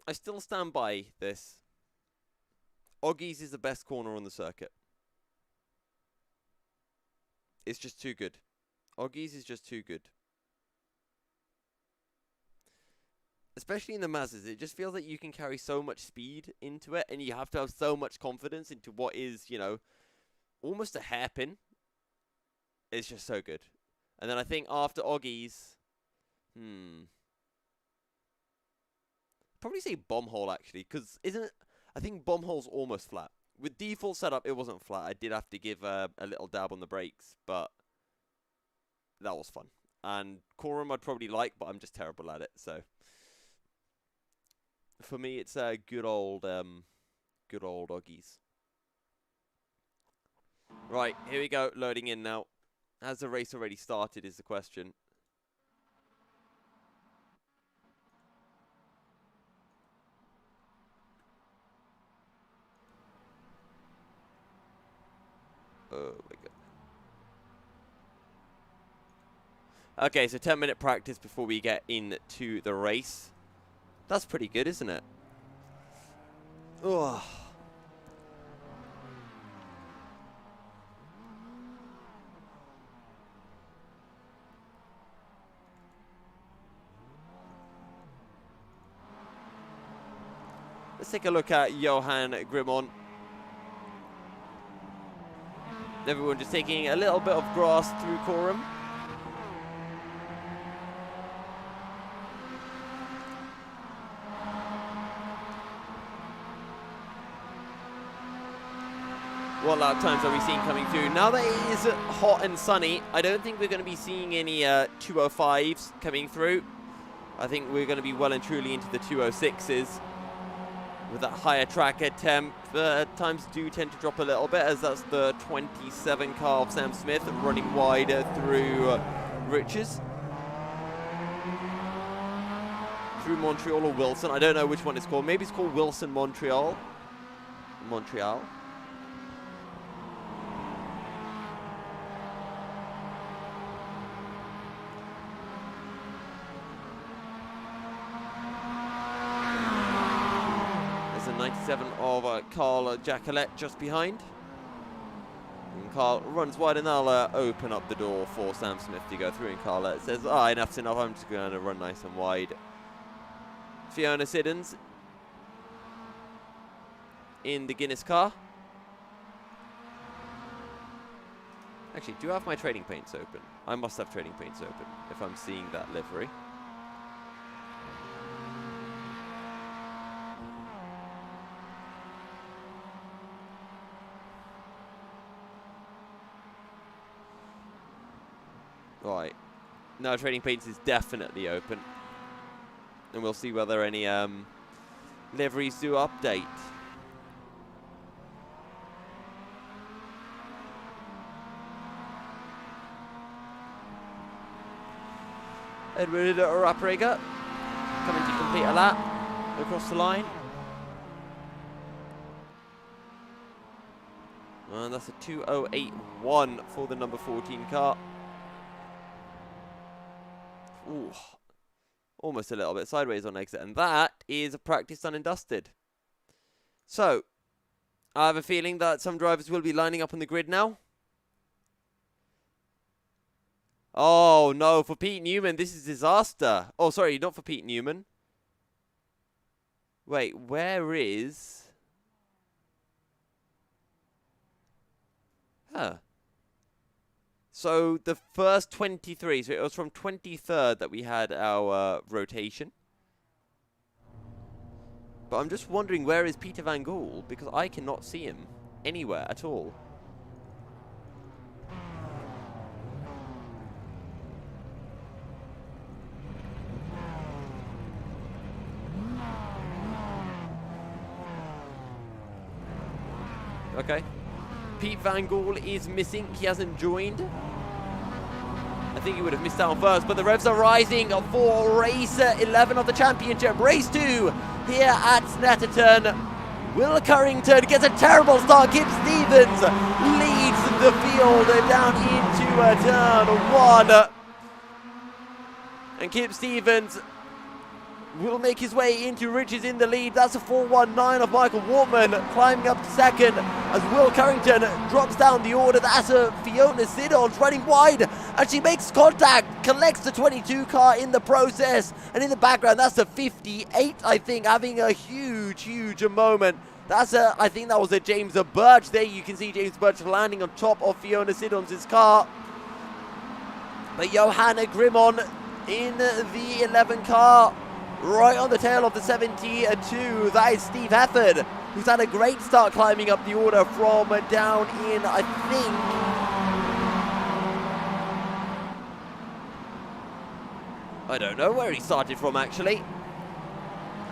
I still stand by this. Oggies is the best corner on the circuit. It's just too good. Oggies is just too good. Especially in the Mazdas, it just feels like you can carry so much speed into it, and you have to have so much confidence into what is, you know, almost a hairpin. It's just so good. And then I think after Oggies, probably say bomb hole actually, because isn't it? I think bomb hole's almost flat. With default setup, it wasn't flat. I did have to give a little dab on the brakes, but that was fun. And Quorum I'd probably like, but I'm just terrible at it. So for me, it's good old Oggies. Right, here we go, loading in now. Has the race already started is the question. Oh my god. Okay, so 10-minute practice before we get into the race. That's pretty good, isn't it? Oh. Let's take a look at Johan Grimon. Everyone just taking a little bit of grass through Quorum. What lap times are we seeing coming through? Now that it is hot and sunny, I don't think we're going to be seeing any 205s coming through. I think we're going to be well and truly into the 206s. With that higher tracker temp, times do tend to drop a little bit, as that's the 27 car of Sam Smith running wide through Riches. Through Montreal or Wilson. I don't know which one it's called. Maybe it's called Wilson Montreal. Montreal. There's a 97 of Carl Jacquelet just behind. And Carl runs wide, and they'll open up the door for Sam Smith to go through. And Carl says, enough's enough. I'm just going to run nice and wide. Fiona Siddons in the Guinness car. Actually, do I have my trading paints open? I must have trading paints open if I'm seeing that livery. Right. No, trading paints is definitely open. And we'll see whether any liveries do update. Edward Rapprega coming to complete a lap across the line. And that's a 2:08.1 for the number 14 car. Ooh. Almost a little bit sideways on exit, and that is a practice done and dusted. So, I have a feeling that some drivers will be lining up on the grid now. Oh no, for Pete Newman, this is disaster. Oh, sorry, not for Pete Newman. Wait, where is... Huh. So the first 23, so it was from 23rd that we had our rotation. But I'm just wondering, where is Peter Van Gool? Because I cannot see him anywhere at all. Okay. Pete Van Gool is missing. He hasn't joined. I think he would have missed out on first, but the revs are rising for race 11 of the championship. Race 2 here at Snetterton. Will Currington gets a terrible start. Kip Stevens leads the field down into turn 1. And Kip Stevens will make his way into riches in the lead. That's a 4.19 of Michael Wortman climbing up to second as Will Currington drops down the order. That's a Fiona Siddons running wide, and she makes contact, collects the 22 car in the process, and in the background that's a 58, I think, having a huge moment. That's a, I think that was a James Birch. There you can see James Birch landing on top of Fiona Siddons' car. But Johanna Grimmon in the 11 car, right on the tail of the 72. That is Steve Hefford, who's had a great start climbing up the order from down in, I think, I don't know where he started from actually.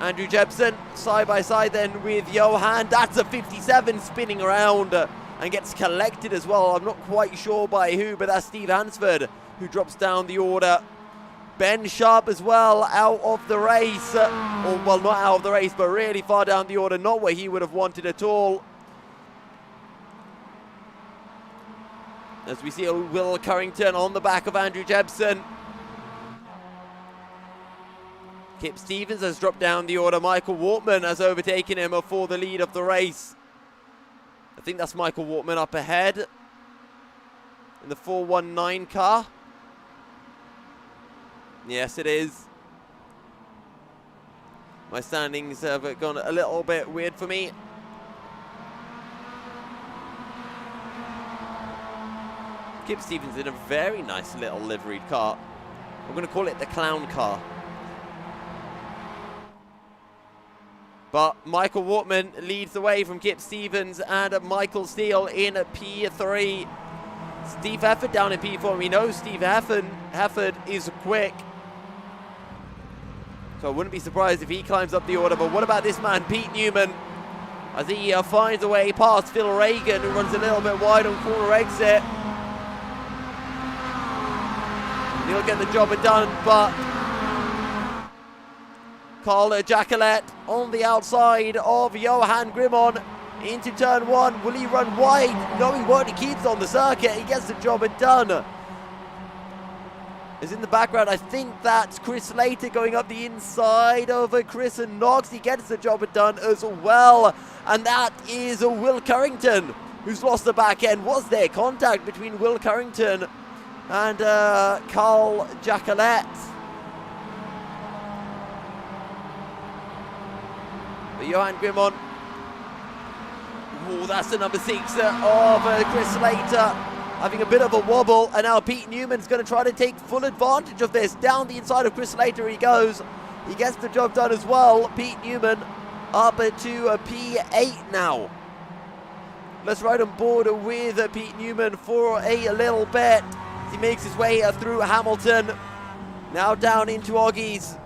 Andrew Jebsen side by side then with Johan. That's a 57 spinning around and gets collected as well. I'm not quite sure by who, but that's Steve Hansford who drops down the order. Ben Sharp as well out of the race, or well, not out of the race, but really far down the order, not where he would have wanted at all. As we see Will Currington on the back of Andrew Jebsen. Kip Stevens has dropped down the order. Michael Wortman has overtaken him for the lead of the race. I think that's Michael Wortman up ahead in the 419 car. Yes, it is. My standings have gone a little bit weird for me. Kip Stevens in a very nice little liveried car. I'm going to call it the clown car. But Michael Wortman leads the way from Kip Stevens and Michael Steele in P3. Steve Hefford down in P4. We know Steve Hefford is quick, so I wouldn't be surprised if he climbs up the order. But what about this man, Pete Newman, as he finds a way past Phil Reagan, who runs a little bit wide on corner exit. He'll get the job done, but Carl Jacquelet on the outside of Johan Grimmon into turn 1. Will he run wide? No, he won't. He keeps on the circuit. He gets the job done. Is in the background, I think that's Chris Slater going up the inside of Chris and Knox. He gets the job done as well. And that is Will Currington, who's lost the back end. Was there contact between Will Currington and Carl Jacquelet? But Johan Grimmon. Oh, that's the number 6 of Chris Slater, having a bit of a wobble, and now Pete Newman's going to try to take full advantage of this. Down the inside of Chris Slater he goes. He gets the job done as well. Pete Newman up to a P8 now. Let's ride on board with Pete Newman for a little bit. He makes his way through Hamilton, now down into Oggies.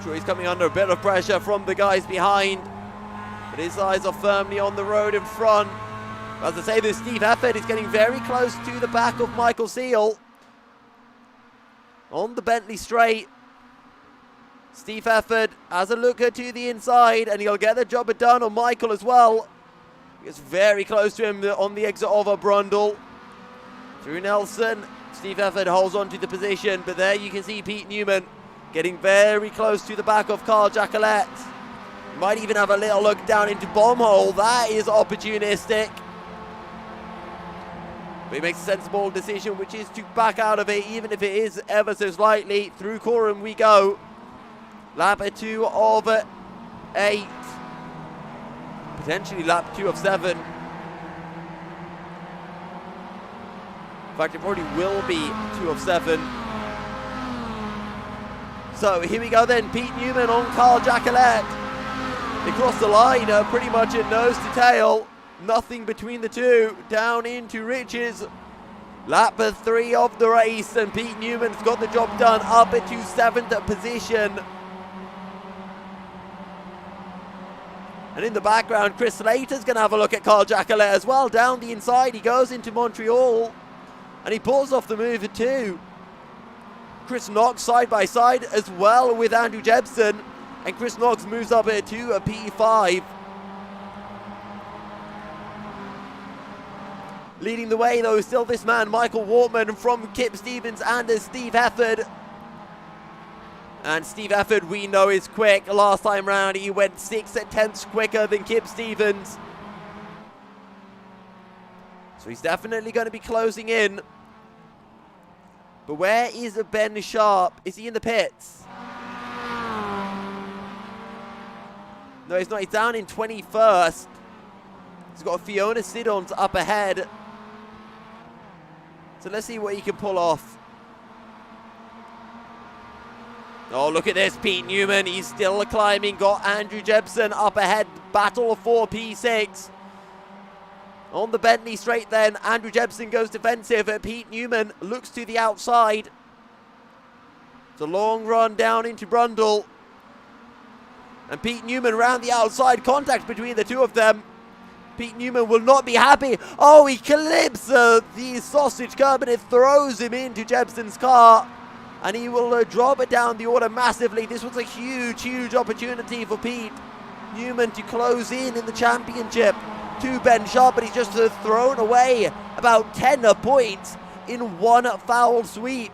Sure, he's coming under a bit of pressure from the guys behind, but his eyes are firmly on the road in front. As I say, this Steve Hefford is getting very close to the back of Michael Seal on the Bentley straight. Steve Hefford has a look to the inside, and he'll get the job done on Michael as well. He gets very close to him on the exit of Brundle. Through Nelson, Steve Hefford holds on to the position, but there you can see Pete Newman getting very close to the back of Carl Jacquelet. Might even have a little look down into bomb hole. That is opportunistic. But he makes a sensible decision, which is to back out of it, even if it is ever so slightly. Through Coram we go. Lap 2 of 8. Potentially lap 2 of 7. In fact, it probably will be 2 of 7. So here we go then, Pete Newman on Carl Jacquelet. They cross the line pretty much at nose to tail. Nothing between the two. Down into Riches. Lap 3 of the race, and Pete Newman's got the job done up into 7th position. And in the background, Chris Slater's going to have a look at Carl Jacquelet as well. Down the inside, he goes into Montreal, and he pulls off the move too. Chris Knox side by side as well with Andrew Jebsen, and Chris Knox moves up here to a P5. Leading the way though, still this man, Michael Wortman from Kip Stevens and Steve Hefford. And Steve Hefford, we know, is quick. Last time round, he went 6/10 quicker than Kip Stevens. So he's definitely going to be closing in. But where is Ben Sharp? Is he in the pits? No, he's not. He's down in 21st. He's got Fiona Siddons up ahead. So let's see what he can pull off. Oh, look at this, Pete Newman. He's still climbing. Got Andrew Jebsen up ahead. Battle of 4 P6. On the Bentley straight then, Andrew Jebsen goes defensive. Pete Newman looks to the outside. It's a long run down into Brundle. And Pete Newman round the outside. Contact between the two of them. Pete Newman will not be happy. Oh, he clips the sausage curb and it throws him into Jebsen's car. And he will drop it down the order massively. This was a huge, huge opportunity for Pete Newman to close in the championship to Ben Sharp, but he's just thrown away about 10 points in one foul sweep.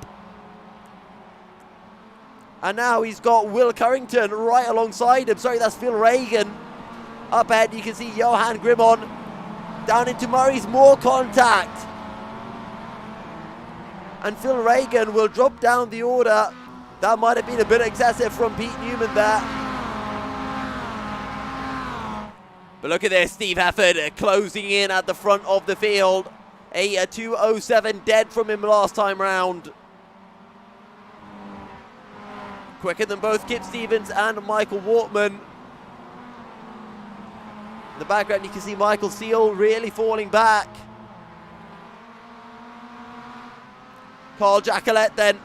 And now he's got Will Currington right alongside him. Sorry, that's Phil Reagan. Up ahead, you can see Johan Grimon. Down into Murray's, more contact. And Phil Reagan will drop down the order. That might have been a bit excessive from Pete Newman there. But look at this, Steve Hefford closing in at the front of the field. A 2:07 dead from him last time round. Quicker than both Kip Stevens and Michael Wortman. In the background, you can see Michael Seal really falling back. Carl Jacquelet then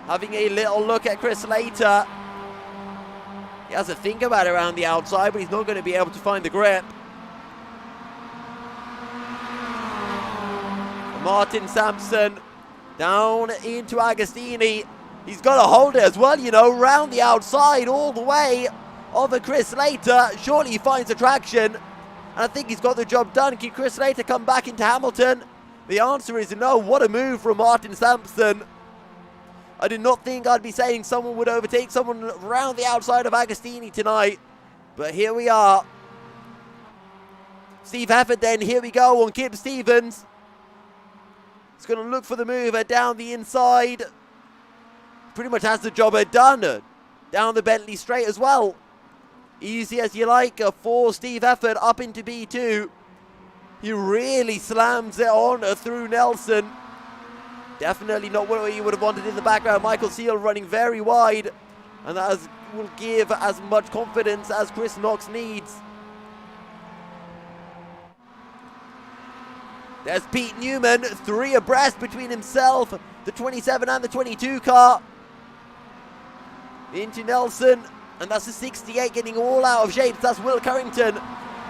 having a little look at Chris Slater. He has to think about it around the outside, but he's not going to be able to find the grip. Martin Sampson down into Agostini. He's got to hold it as well, you know, round the outside all the way of Chris Slater. Surely he finds the traction, and I think he's got the job done. Can Chris Slater come back into Hamilton? The answer is no. What a move from Martin Sampson. I did not think I'd be saying someone would overtake someone around the outside of Agostini tonight, but here we are. Steve Hefford then, here we go on Kip Stevens. He's going to look for the move down the inside. Pretty much has the job done. Down the Bentley straight as well. Easy as you like for Steve Hefford up into B2. He really slams it on through Nelson. Definitely not what he would have wanted in the background. Michael Seal running very wide, and that will give as much confidence as Chris Knox needs. There's Pete Newman, 3 abreast between himself, the 27 and the 22 car. Into Nelson, and that's the 68 getting all out of shape. That's Will Currington.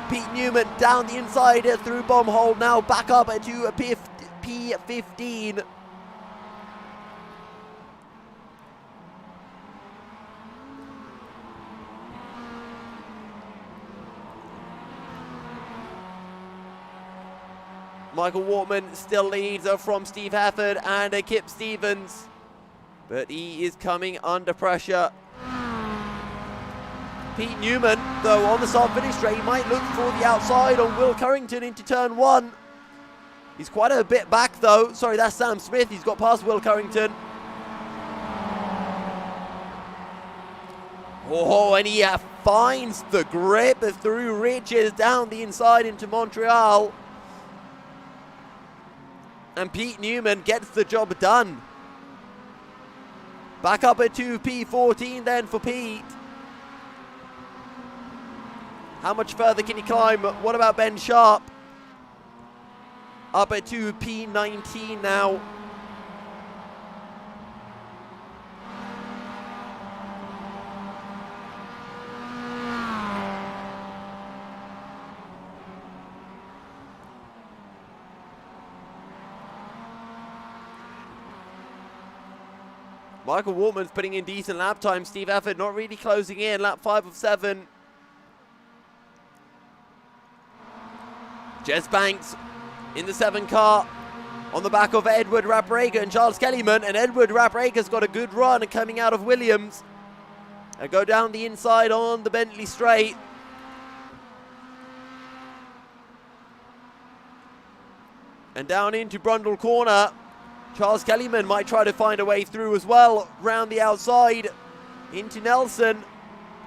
Pete Newman down the inside through bomb hole, now back up to a P15. Michael Wortman still leads from Steve Hefford and Kip Stevens, but he is coming under pressure. Pete Newman, though, on the start finish straight, he might look for the outside on Will Currington into turn 1. He's quite a bit back, though. Sorry, that's Sam Smith. He's got past Will Currington. Oh, and he finds the grip through Riches down the inside into Montreal. And Pete Newman gets the job done. Back up at 2P14 then for Pete. How much further can he climb? What about Ben Sharp? Up at 2P19 now. Michael Waltman's putting in decent lap time. Steve Efford not really closing in. Lap 5 of 7. Jez Banks in the 7 car on the back of Edward Raprager and Charles Kellyman. And Edward Raprager's got a good run coming out of Williams. And go down the inside on the Bentley straight. And down into Brundle Corner. Charles Kellyman might try to find a way through as well, round the outside into Nelson.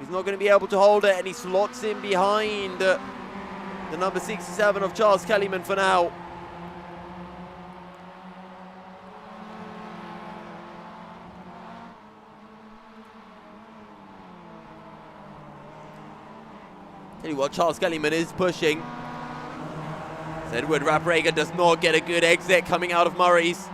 He's not going to be able to hold it, and he slots in behind the number 67 of Charles Kellyman for now. Tell you what, Charles Kellyman is pushing. Edward Raprager does not get a good exit coming out of Murray's.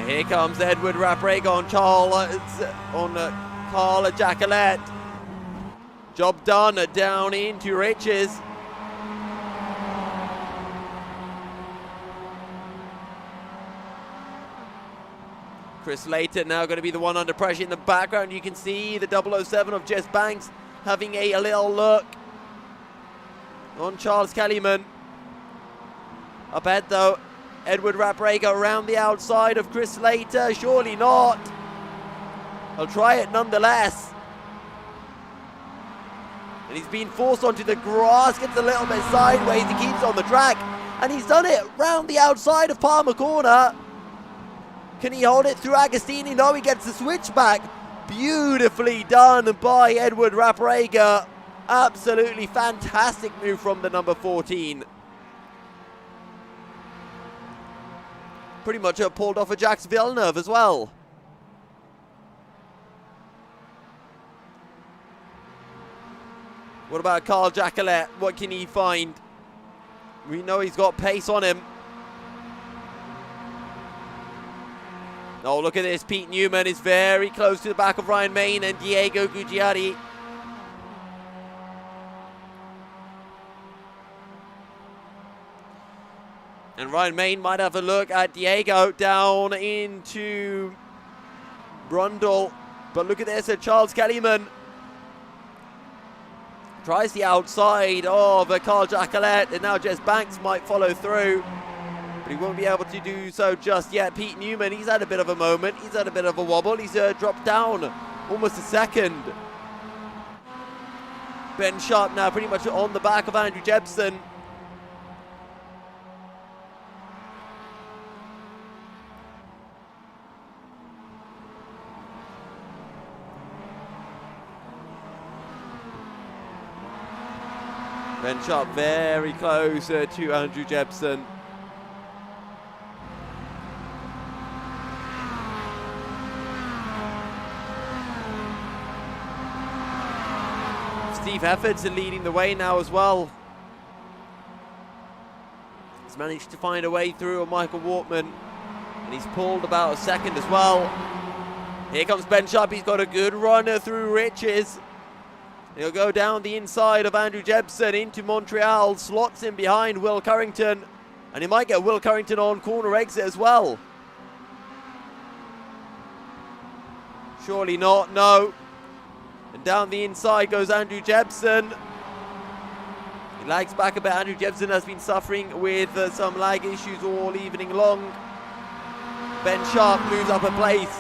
Here comes Edward Raprager on Carl Jacquelet. Job done, down into Riches. Chris Layton now going to be the one under pressure in the background. You can see the 007 of Jez Banks having a little look on Charles Kellyman. Up ahead though, Edward Raprager around the outside of Chris Slater. Surely not. He'll try it nonetheless. And he's been forced onto the grass, gets a little bit sideways, he keeps on the track. And he's done it round the outside of Palmer Corner. Can he hold it through Agostini? No, he gets the switchback. Beautifully done by Edward Raprager. Absolutely fantastic move from the number 14. Pretty much pulled off a Jacques Villeneuve as well. What about Carl Jacquelet? What can he find? We know he's got pace on him. Oh, look at this. Pete Newman is very close to the back of Ryan Main and Diego Gugliari. And Ryan Main might have a look at Diego down into Brundle. But look at this, Charles Kellyman tries the outside of Carl Jacquelet, and now Jez Banks might follow through. But he won't be able to do so just yet. Pete Newman, he's had a bit of a moment. He's had a bit of a wobble. He's dropped down almost a second. Ben Sharp now pretty much on the back of Andrew Jepson. Ben Sharp very close to Andrew Jepson. Steve Efford's leading the way now as well. He's managed to find a way through Michael Wortman, and he's pulled about a second as well. Here comes Ben Sharp. He's got a good runner through Riches. He'll go down the inside of Andrew Jepson into Montreal, slots in behind Will Currington, and he might get Will Currington on corner exit as well. Surely not, no. And down the inside goes Andrew Jepson. He lags back a bit. Andrew Jepson has been suffering with some lag issues all evening long. Ben Sharp moves up a place.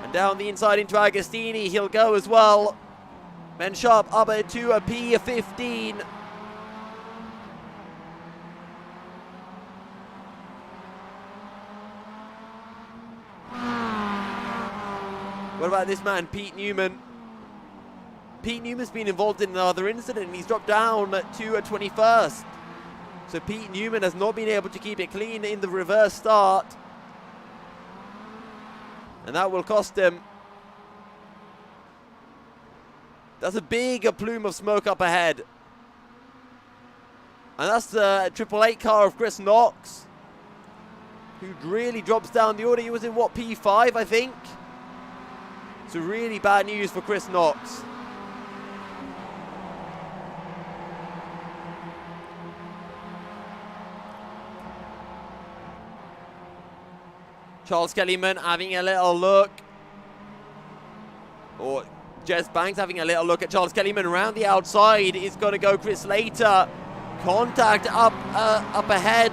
And down the inside into Agostini, he'll go as well. Ben Sharp up to a P15. What about this man, Pete Newman? Pete Newman's been involved in another incident, and he's dropped down to a 21st. So Pete Newman has not been able to keep it clean in the reverse start. And that will cost him. That's a big plume of smoke up ahead. And that's the 888 car of Chris Knox, who really drops down the order. He was in, what, P5, I think? So really bad news for Chris Knox. Charles Kellyman having a little look. Or Jess Banks having a little look at Charles Kellyman. Around the outside is going to go Chris Slater. Contact up ahead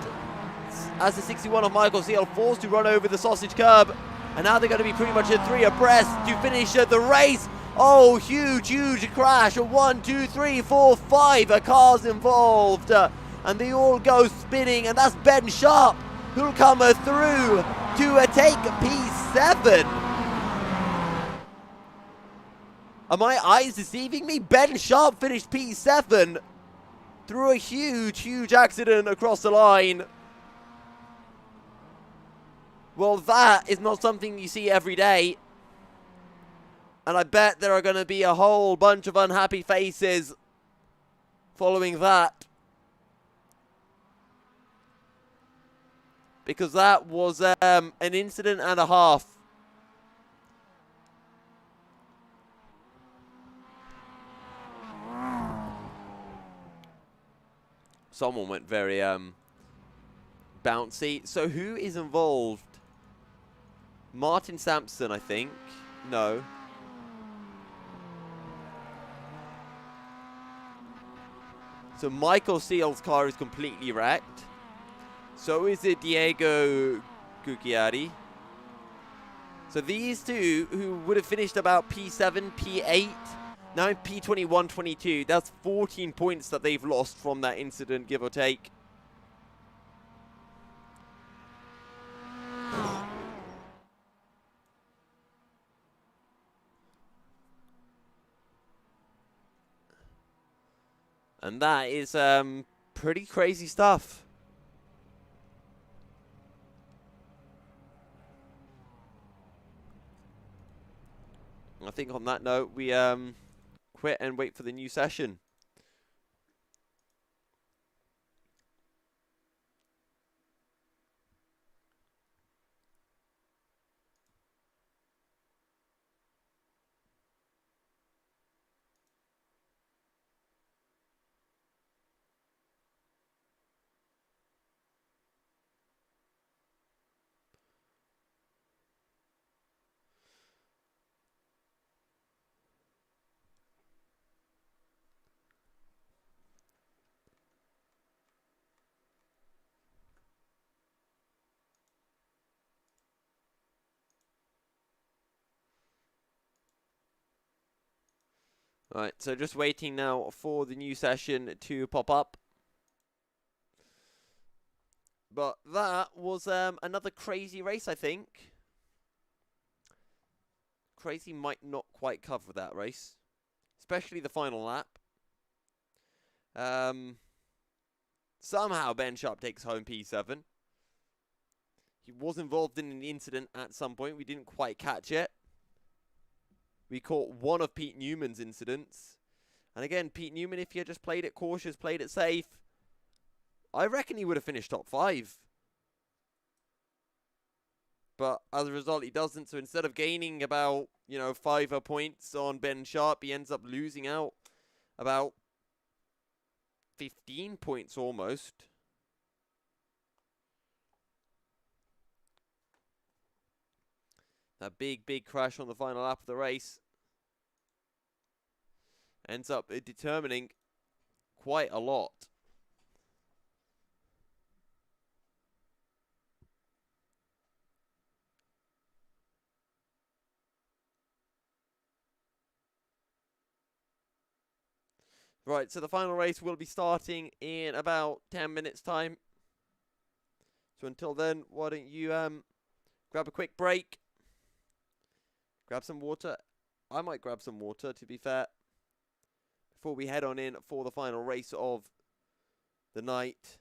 as the 61 of Michael Seal forced to run over the sausage curb. And now they're going to be pretty much at 3 abreast to finish the race. Oh, huge crash. 1, 2, 3, 4, 5 cars involved. And they all go spinning. And that's Ben Sharp who'll come through to take P7. Are my eyes deceiving me? Ben Sharp finished P7 through a huge accident across the line. Well, that is not something you see every day. And I bet there are going to be a whole bunch of unhappy faces following that. Because that was an incident and a half. Someone went very bouncy. So who is involved? Martin Sampson, I think. No. So Michael Seal's car is completely wrecked. So is it Diego Gucciardi. So these two, who would have finished about P7, P8, now in P21, 22. That's 14 points that they've lost from that incident, give or take. And that is pretty crazy stuff. I think on that note, we quit and wait for the new session. Right, so just waiting now for the new session to pop up. But that was another crazy race, I think. Crazy might not quite cover that race, especially the final lap. Somehow Ben Sharp takes home P7. He was involved in an incident at some point. We didn't quite catch it. We caught one of Pete Newman's incidents. And again, Pete Newman, if he had just played it cautious, played it safe, I reckon he would have finished top 5. But as a result, he doesn't. So instead of gaining about, 5 points on Ben Sharp, he ends up losing out about 15 points almost. That big crash on the final lap of the race ends up determining quite a lot. Right, so the final race will be starting in about 10 minutes time. So until then, why don't you grab a quick break, Grab some water. I might grab some water, to be fair, before we head on in for the final race of the night.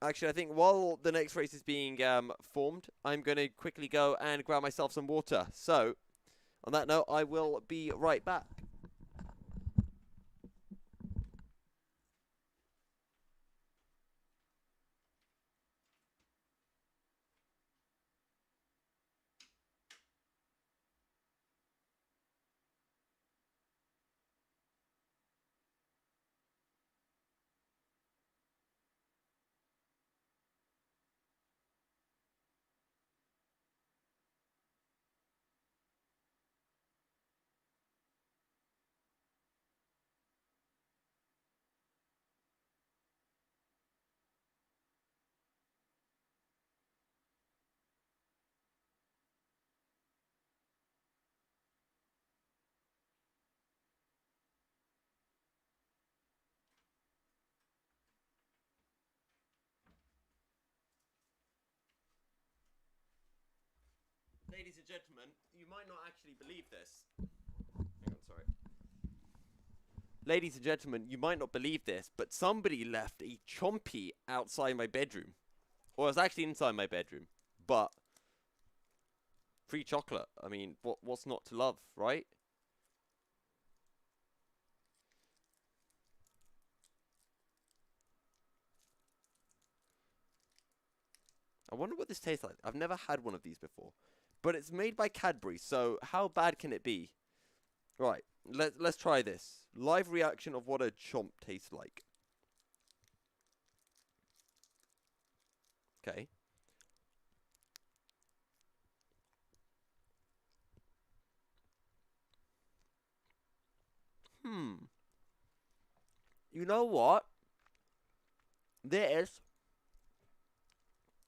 Actually, I think while the next race is being formed, I'm going to quickly go and grab myself some water. So, on that note, I will be right back. Ladies and gentlemen, you might not actually believe this. Hang on, sorry. Ladies and gentlemen, you might not believe this, but somebody left a chompy outside my bedroom. Or it was actually inside my bedroom. But free chocolate. I mean, what's not to love, right? I wonder what this tastes like. I've never had one of these before. But it's made by Cadbury, so how bad can it be? Right, let's try this. Live reaction of what a chomp tastes like. Okay. You know what? This.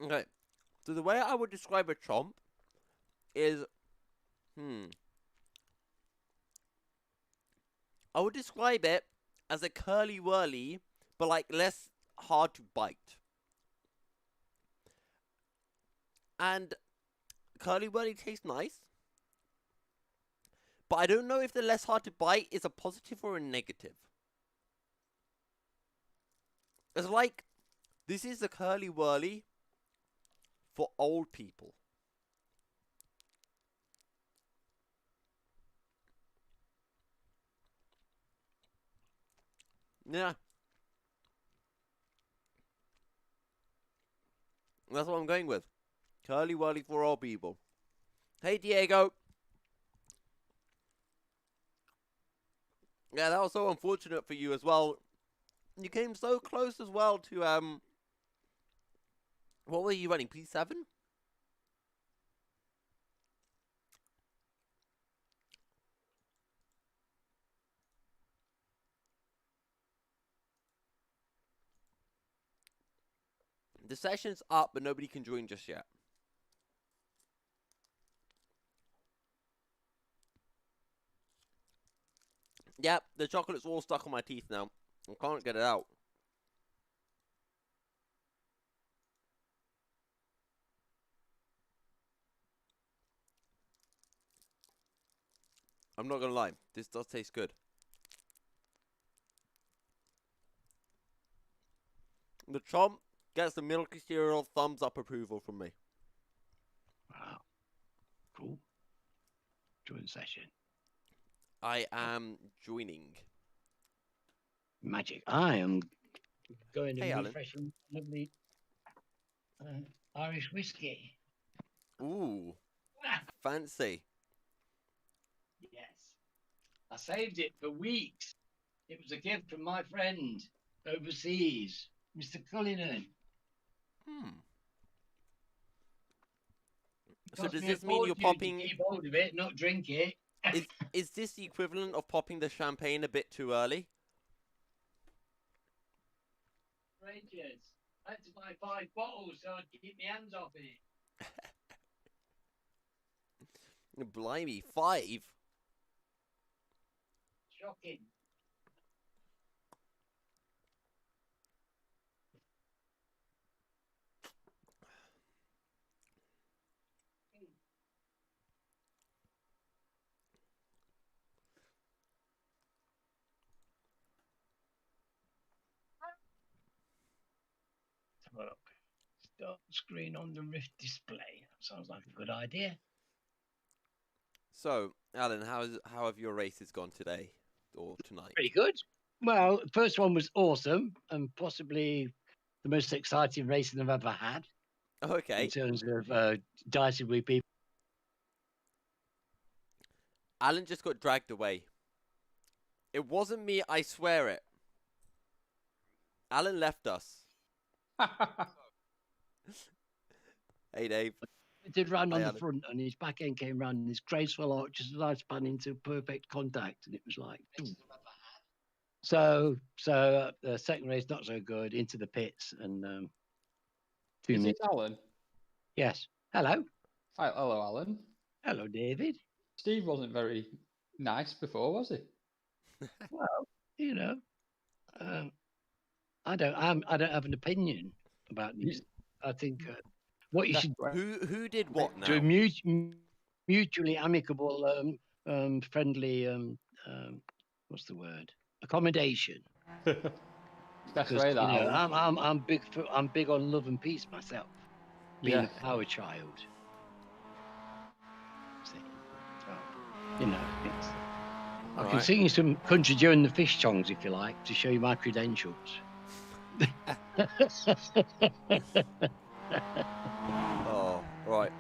Okay. So the way I would describe a chomp is, I would describe it as a curly whirly, but like less hard to bite. And curly whirly tastes nice, but I don't know if the less hard to bite is a positive or a negative. It's like, this is the curly whirly for old people. Yeah. That's what I'm going with. Curly whirly for old people. Hey, Diego. Yeah, that was so unfortunate for you as well. You came so close as well to, what were you running, P7? The session's up, but nobody can join just yet. Yep, the chocolate's all stuck on my teeth now. I can't get it out. I'm not gonna lie, this does taste good. The chomp gets the milky cereal thumbs up approval from me. Wow. Cool. Joint session. I am joining. Magic. I am going Hey, and Alan. refreshing lovely Irish whiskey. Ooh, fancy. Yes. I saved it for weeks. It was a gift from my friend overseas, Mr. Cullinan. It So cost does me a this mean you're fortune to popping... keep hold of it, not drink it. Is this the equivalent of popping the champagne a bit too early? Rangers. I had to buy 5 bottles so I'd keep my hands off it. Blimey, 5? Shocking. look. Start screen on the Rift display. That sounds like a good idea. So, Alan, how have your races gone today or tonight? Pretty good. Well, the first one was awesome and possibly the most exciting racing I've ever had Okay. in terms of dicing with people. Alan just got dragged away. It wasn't me, I swear it. Alan left us. Hey, Dave. He did run Hi, on the Alan. front and his back end came round and this graceful arc just as I span into perfect contact and it was like boom. So the second race not so good into the pits and 2 Is minutes. it Alan? Yes. Hello. Hi, hello, Alan. Hello, David. Steve wasn't very nice before, was he? Well, you know, I don't have an opinion about these. I think what you That's should right. Who did what now? do a mutually amicable, friendly, what's the word? Accommodation. Best Because way that. you know, Alan. I'm big on love and peace myself. Being Yeah. a power child. See, so, you know, it's, I can Right. sing you some country during the fish songs if you like to show you my credentials. Oh, right.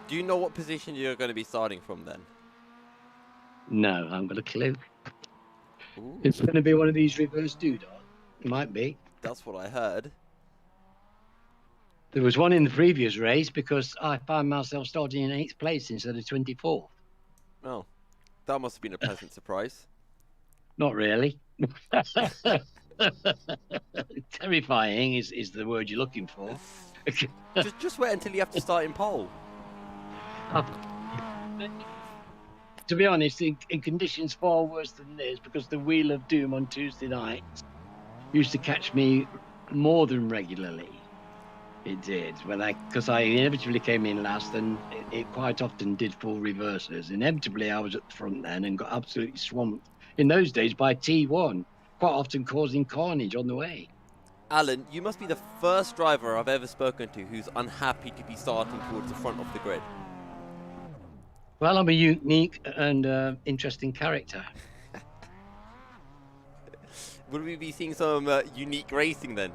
Do you know what position you're going to be starting from then? No, I haven't got a clue. Ooh, It's going to be one of these reverse doodah. It might be. that's what I heard. There was one in the previous race because I found myself starting in 8th place instead of 24th. Oh, that must have been a pleasant surprise. Not really. Terrifying is the word you're looking for. just wait until you have to start in pole. To be honest, in conditions far worse than this, because the Wheel of Doom on Tuesday nights used to catch me more than regularly. It did, because I inevitably came in last, and it quite often did full reverses. Inevitably, I was at the front then and got absolutely swamped in those days by T1, quite often causing carnage on the way. Alan, you must be the first driver I've ever spoken to who's unhappy to be starting towards the front of the grid. Well, I'm a unique and interesting character. Will we be seeing some unique racing then?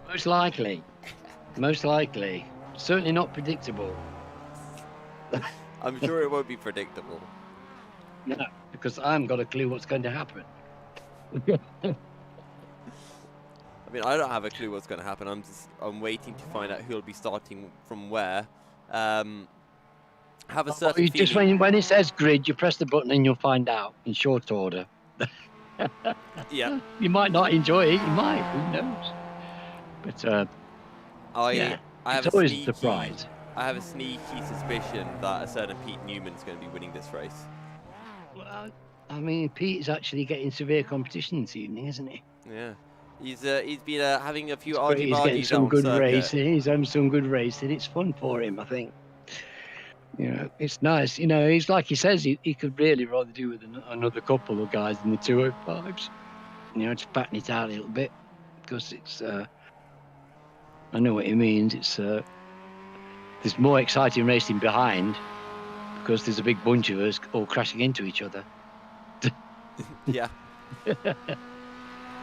Most likely. Most likely. Certainly not predictable. I'm sure it won't be predictable. No, because I haven't got a clue what's going to happen. I mean, I don't have a clue what's going to happen. I'm waiting to find out who'll be starting from where. Have a certain You just feeling. when it says grid, you press the button and you'll find out in short order. Yeah. You might not enjoy it. You might. Who knows? But yeah, I have it's a always sneaky, a surprise. I have a sneaky suspicion that a certain Pete Newman's going to be winning this race. Well, I mean, Pete is actually getting severe competition this evening, isn't he? Yeah. He's been having a few But he's getting argy-bargies some on good circuit. racing. He's having some good racing. It's fun for him, I think. You know, it's nice. You know, he's like he says, he could really rather do with another couple of guys in the 205s. You know, just fatten it out a little bit because it's. I know what he means. It's there's more exciting racing behind because there's a big bunch of us all crashing into each other. Yeah.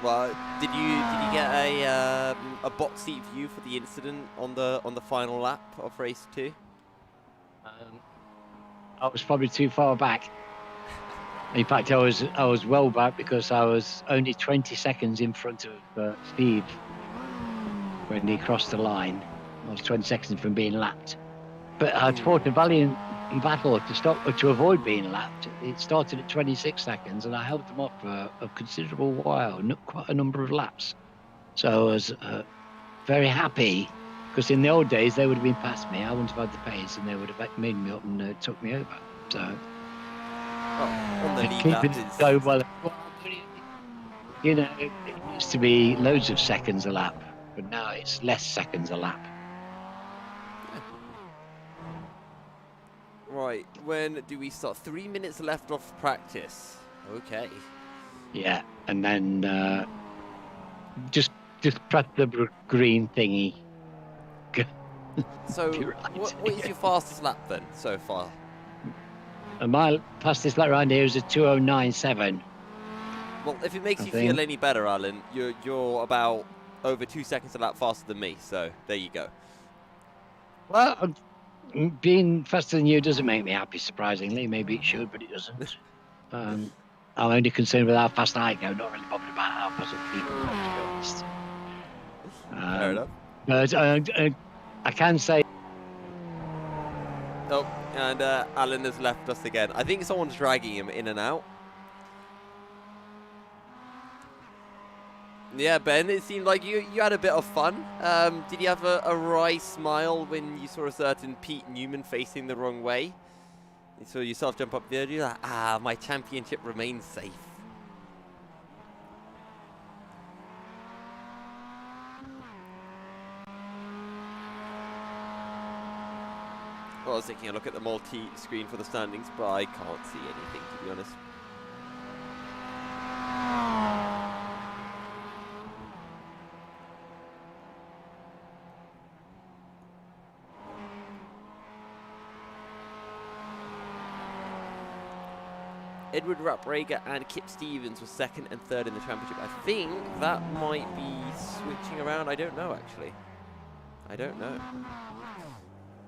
Well, did you get a box seat view for the incident on the final lap of race 2? I was probably too far back. In fact, I was well back because I was only 20 seconds in front of Steve when he crossed the line. I was 20 seconds from being lapped. But I'd fought a valiant battle to avoid being lapped. It started at 26 seconds, and I held them off for a considerable while, quite a number of laps. So I was very happy because in the old days they would have been past me. I wouldn't have had the pace, and they would have made me up and took me over. So On the lead keep lap it is go well. You know, it used to be loads of seconds a lap, but now it's less seconds a lap. right. When do we start? 3 minutes left off practice. Okay. Yeah, and then just just press the green thingy. So, You're right. what is your fastest lap then so far? And my fastest lap around here is a 2:09.7. Well, if it makes I you think. feel any better, Alan, you're about over 2 seconds a lap faster than me. So there you go. Well, being faster than you doesn't make me happy, surprisingly. Maybe it should, but it doesn't. I'm only concerned with how fast I go, not really bothered about how fast other people go, to be honest. Fair enough. But I can say. Oh, and Alan has left us again. I think someone's dragging him in and out. Yeah, Ben, it seemed like you had a bit of fun. Did you have a wry smile when you saw a certain Pete Newman facing the wrong way? You saw yourself jump up there, you're like, my championship remains safe. Well, I was taking a look at the multi-screen for the standings, but I can't see anything, to be honest. Edward Rapprager and Kip Stevens were second and third in the championship. I think that might be switching around. I don't know, actually. I don't know.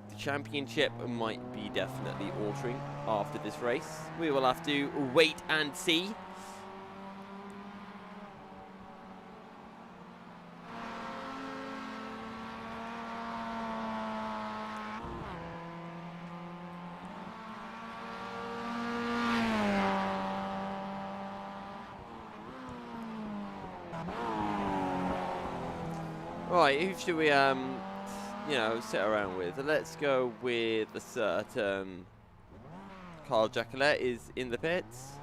The championship might be definitely altering after this race. We will have to wait and see. Right, who should we, sit around with? Let's go with a certain Carl Jacquelet is in the pits.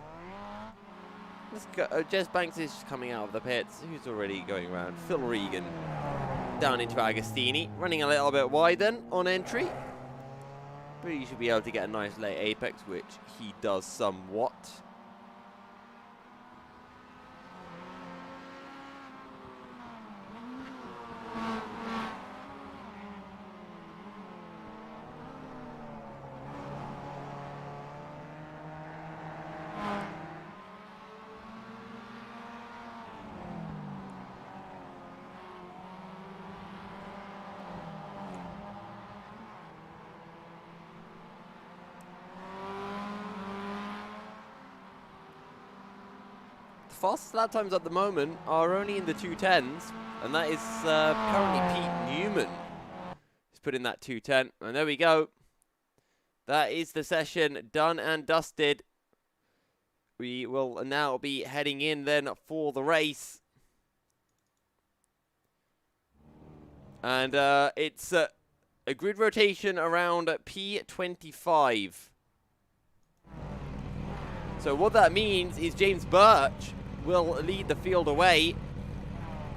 Let's go. Jez Banks is just coming out of the pits. Who's already going around? Phil Regan down into Agostini, running a little bit wide then on entry. But he should be able to get a nice late apex, which he does somewhat. Fastest lap times at the moment are only in the 2:10s, and that is currently Pete Newman. He's put in that 2:10, and there we go. That is the session done and dusted. We will now be heading in then for the race. And it's a grid rotation around P25. So what that means is James Birch will lead the field away.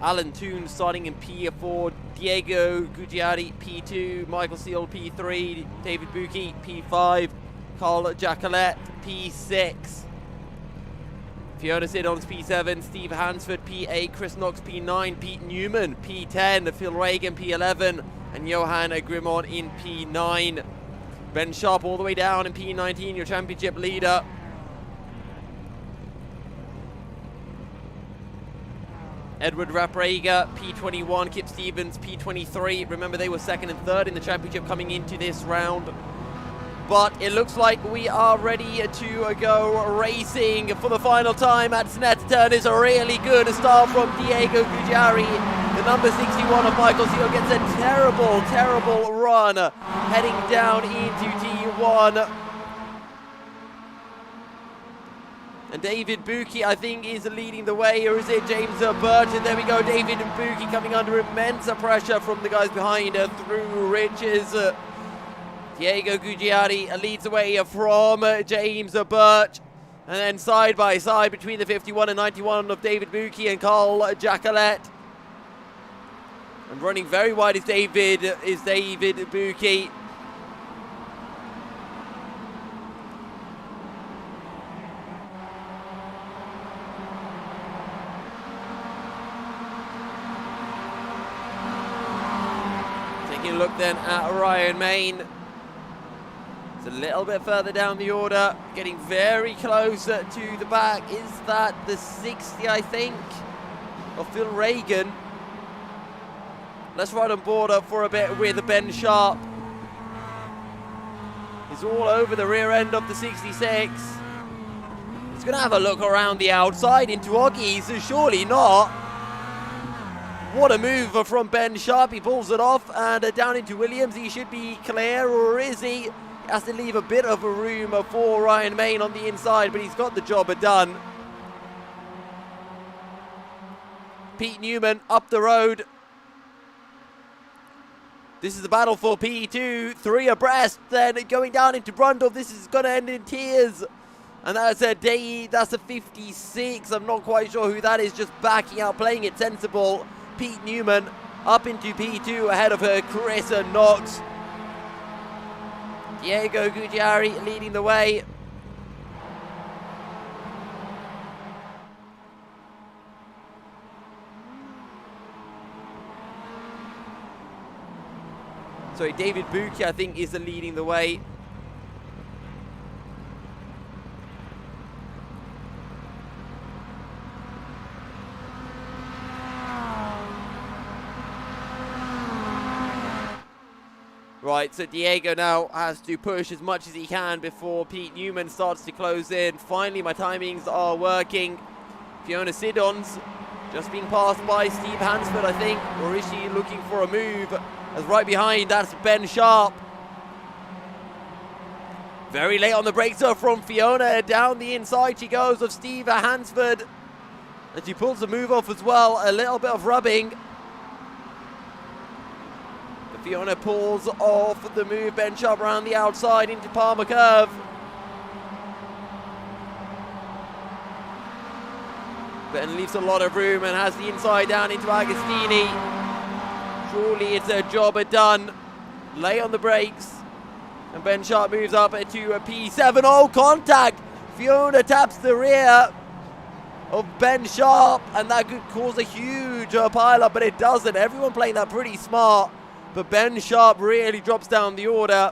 Alan Toon starting in P4, Diego Gugliari P2, Michael Seal P3, David Buki P5, Carl Jacquelet P6, Fiona Siddons P7, Steve Hansford P8, Chris Knox P9, Pete Newman P10, Phil Reagan P11, and Johan Grimont in P9. Ben Sharp all the way down in P19, your championship leader. Edward Rapprager, P21, Kip Stevens, P23. Remember, they were second and third in the championship coming into this round. But it looks like we are ready to go racing for the final time at Snetterton. It's a really good start from Diego Gugliari. The number 61 of Michael Seal gets a terrible, terrible run heading down into T1. And David Buki, I think, is leading the way, or is it James Birch? And there we go, David Buki coming under immense pressure from the guys behind through Riches. Diego Gugliari leads the way from James Birch. And then side by side between the 51 and 91 of David Buki and Carl Jacquelet. And running very wide is David Buki. Taking a look then at Ryan Main. It's a little bit further down the order, getting very close to the back. Is that the 60, I think, of Phil Reagan? Let's ride on board for a bit with Ben Sharp. He's all over the rear end of the 66. He's going to have a look around the outside into Oggy, so surely not. What a move from Ben Sharp. He pulls it off and down into Williams. He should be clear, or is he? He has to leave a bit of a room for Ryan Main on the inside, but he's got the job done. Pete Newman up the road. This is the battle for P2, 3 abreast, then going down into Brundle. This is going to end in tears. And that's a that's a 56. I'm not quite sure who that is, just backing out, playing it sensible. Pete Newman up into P2 ahead of her, Chris Knox. Diego Guggiari leading the way. Sorry, David Buki, I think, is leading the way. Right, so Diego now has to push as much as he can before Pete Newman starts to close in. Finally, my timings are working. Fiona Siddons just being passed by Steve Hansford, I think. Or is she looking for a move? As right behind, that's Ben Sharp. Very late on the brakes from Fiona. Down the inside she goes of Steve Hansford. And she pulls the move off as well. A little bit of rubbing. But Fiona pulls off the move. Ben Sharp around the outside into Palmer Curve. But leaves a lot of room and has the inside down into Agostini. Surely it's a job done. Lay on the brakes. And Ben Sharp moves up to a P7. Oh, contact! Fiona taps the rear of Ben Sharp. And that could cause a huge pile-up, but it doesn't. Everyone playing that pretty smart. But Ben Sharp really drops down the order.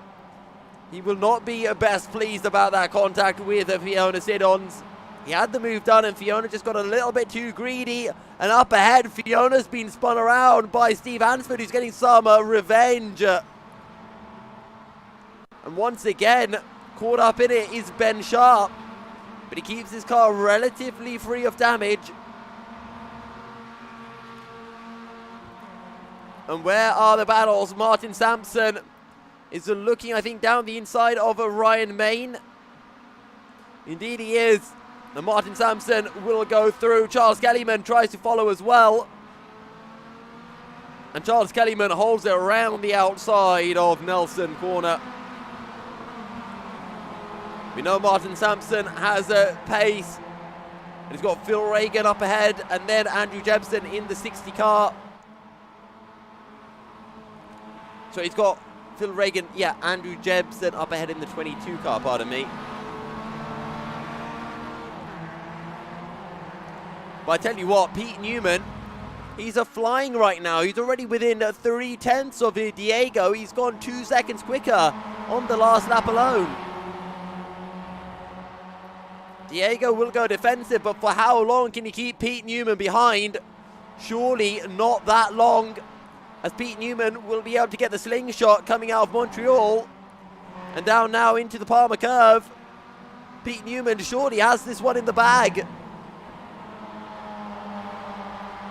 He will not be best pleased about that contact with Fiona Siddons. He had the move done and Fiona just got a little bit too greedy. And up ahead, Fiona's been spun around by Steve Hansford, who's getting some revenge. And once again, caught up in it is Ben Sharp. But he keeps his car relatively free of damage. And where are the battles? Martin Sampson is looking, I think, down the inside of Ryan Main. Indeed he is. And Martin Sampson will go through. Charles Kellyman tries to follow as well. And Charles Kellyman holds it around the outside of Nelson Corner. We know Martin Sampson has a pace. And he's got Phil Reagan up ahead. And then Andrew Jebson in the 60 car. So he's got Phil Reagan, Andrew Jebson up ahead in the 22 car, pardon me. But I tell you what, Pete Newman, he's flying right now. He's already within 3/10 of Diego. He's gone 2 seconds quicker on the last lap alone. Diego will go defensive, but for how long can he keep Pete Newman behind? Surely not that long, as Pete Newman will be able to get the slingshot coming out of Montreal. And down now into the Palmer Curve. Pete Newman surely has this one in the bag.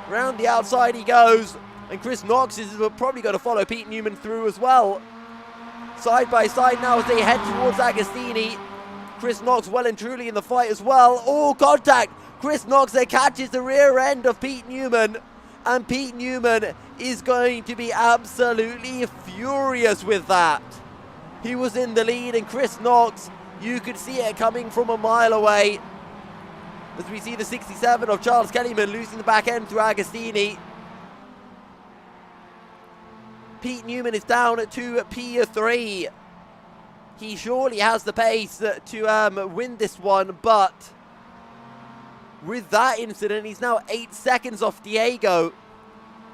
Round the outside he goes, and Chris Knox is probably going to follow Pete Newman through as well. Side by side now as they head towards Agostini. Chris Knox well and truly in the fight as well. Oh, contact! Chris Knox there catches the rear end of Pete Newman, and Pete Newman is going to be absolutely furious with that. He was in the lead, and Chris Knox, you could see it coming from a mile away. As we see the 67 of Charles Kellyman losing the back end through Agostini. Pete Newman is down to P3. He surely has the pace to win this one, but with that incident, he's now 8 seconds off Diego.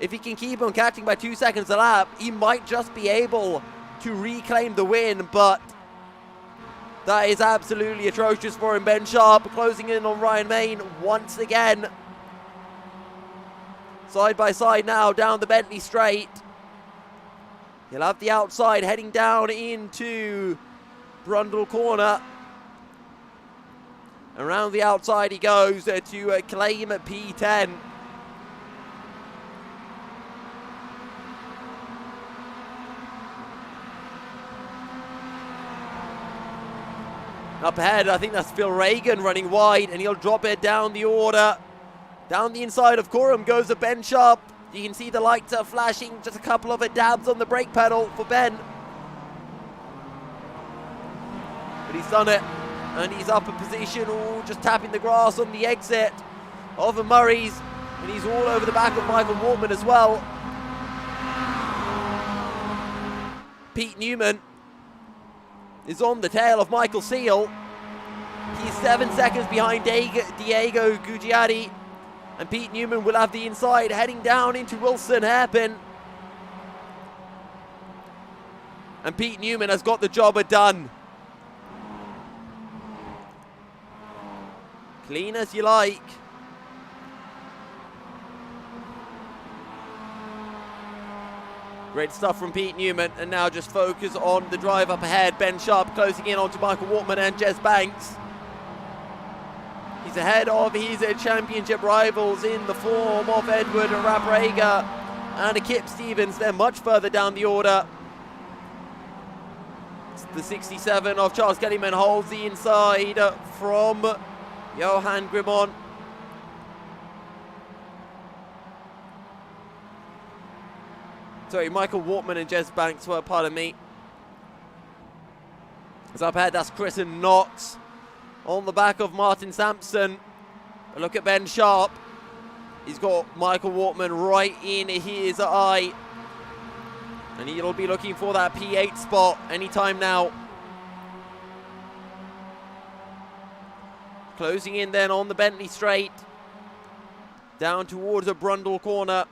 If he can keep on catching by 2 seconds a lap, he might just be able to reclaim the win, but that is absolutely atrocious for him. Ben Sharp closing in on Ryan Main once again. Side by side now down the Bentley straight. He'll have the outside heading down into Brundle corner. Around the outside he goes to claim P10. Up ahead, I think that's Phil Reagan running wide, and he'll drop it down the order. Down the inside of Coram goes to Ben Sharp. You can see the lights are flashing, just a couple of dabs on the brake pedal for Ben. But he's done it, and he's up in position, just tapping the grass on the exit of the Murrays, and he's all over the back of Michael Wortman as well. Pete Newman is on the tail of Michael Seal. He's 7 seconds behind Diego Gugiari, and Pete Newman will have the inside heading down into Wilson Hairpin. And Pete Newman has got the job done. Clean as you like. Great stuff from Pete Newman, and now just focus on the drive up ahead. Ben Sharp closing in onto Michael Wortman and Jez Banks. He's ahead of his championship rivals in the form of Edward Rabrega and Kip Stevens. They're much further down the order. The 67 of Charles Kellyman holds the inside from Johan Grimon. Sorry, Michael Wortman and Jez Banks were, pardon me. As up ahead, that's Chris and Knox on the back of Martin Sampson. A look at Ben Sharp. He's got Michael Wortman right in his eye, and he'll be looking for that P8 spot anytime now. Closing in then on the Bentley straight, down towards a Brundle corner.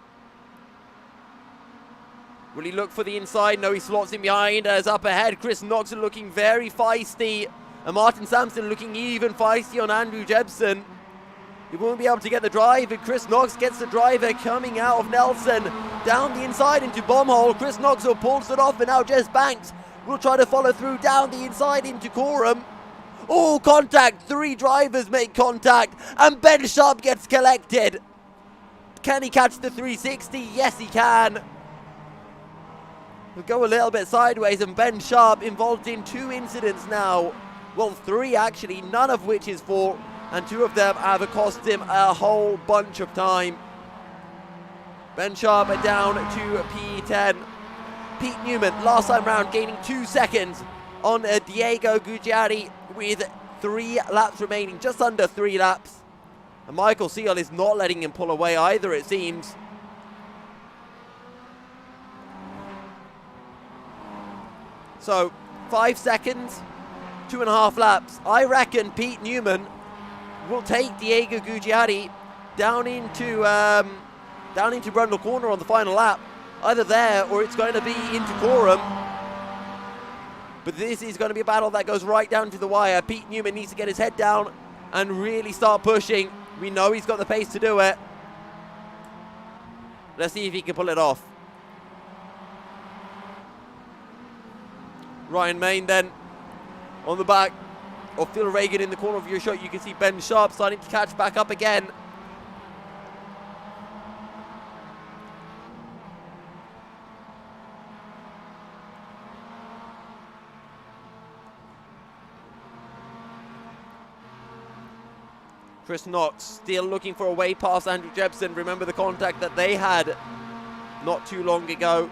Will he look for the inside? No, he slots in behind. As up ahead, Chris Knox looking very feisty, and Martin Sampson looking even feisty on Andrew Jebson. He won't be able to get the drive, and Chris Knox gets the driver coming out of Nelson. Down the inside into Bombhole. Chris Knox pulls it off, and now Jez Banks will try to follow through down the inside into Coram. Oh, contact. 3 drivers make contact, and Ben Sharp gets collected. Can he catch the 360? Yes, he can. We'll go a little bit sideways, and Ben Sharp involved in 2 incidents now. Well, 3 actually, none of which is fault, and 2 of them have cost him a whole bunch of time. Ben Sharp down to P10. Pete Newman, last time round, gaining 2 seconds on Diego Gugiari with 3 laps remaining, just under 3 laps. And Michael Seal is not letting him pull away either, it seems. So, 5 seconds, 2.5 laps. I reckon Pete Newman will take Diego Gugiari down into Brundle corner on the final lap. Either there, or it's going to be into Coram. But this is going to be a battle that goes right down to the wire. Pete Newman needs to get his head down and really start pushing. We know he's got the pace to do it. Let's see if he can pull it off. Ryan Main then on the back of Phil Reagan in the corner of your shot. You can see Ben Sharp starting to catch back up again. Chris Knox still looking for a way past Andrew Jebson. Remember the contact that they had not too long ago.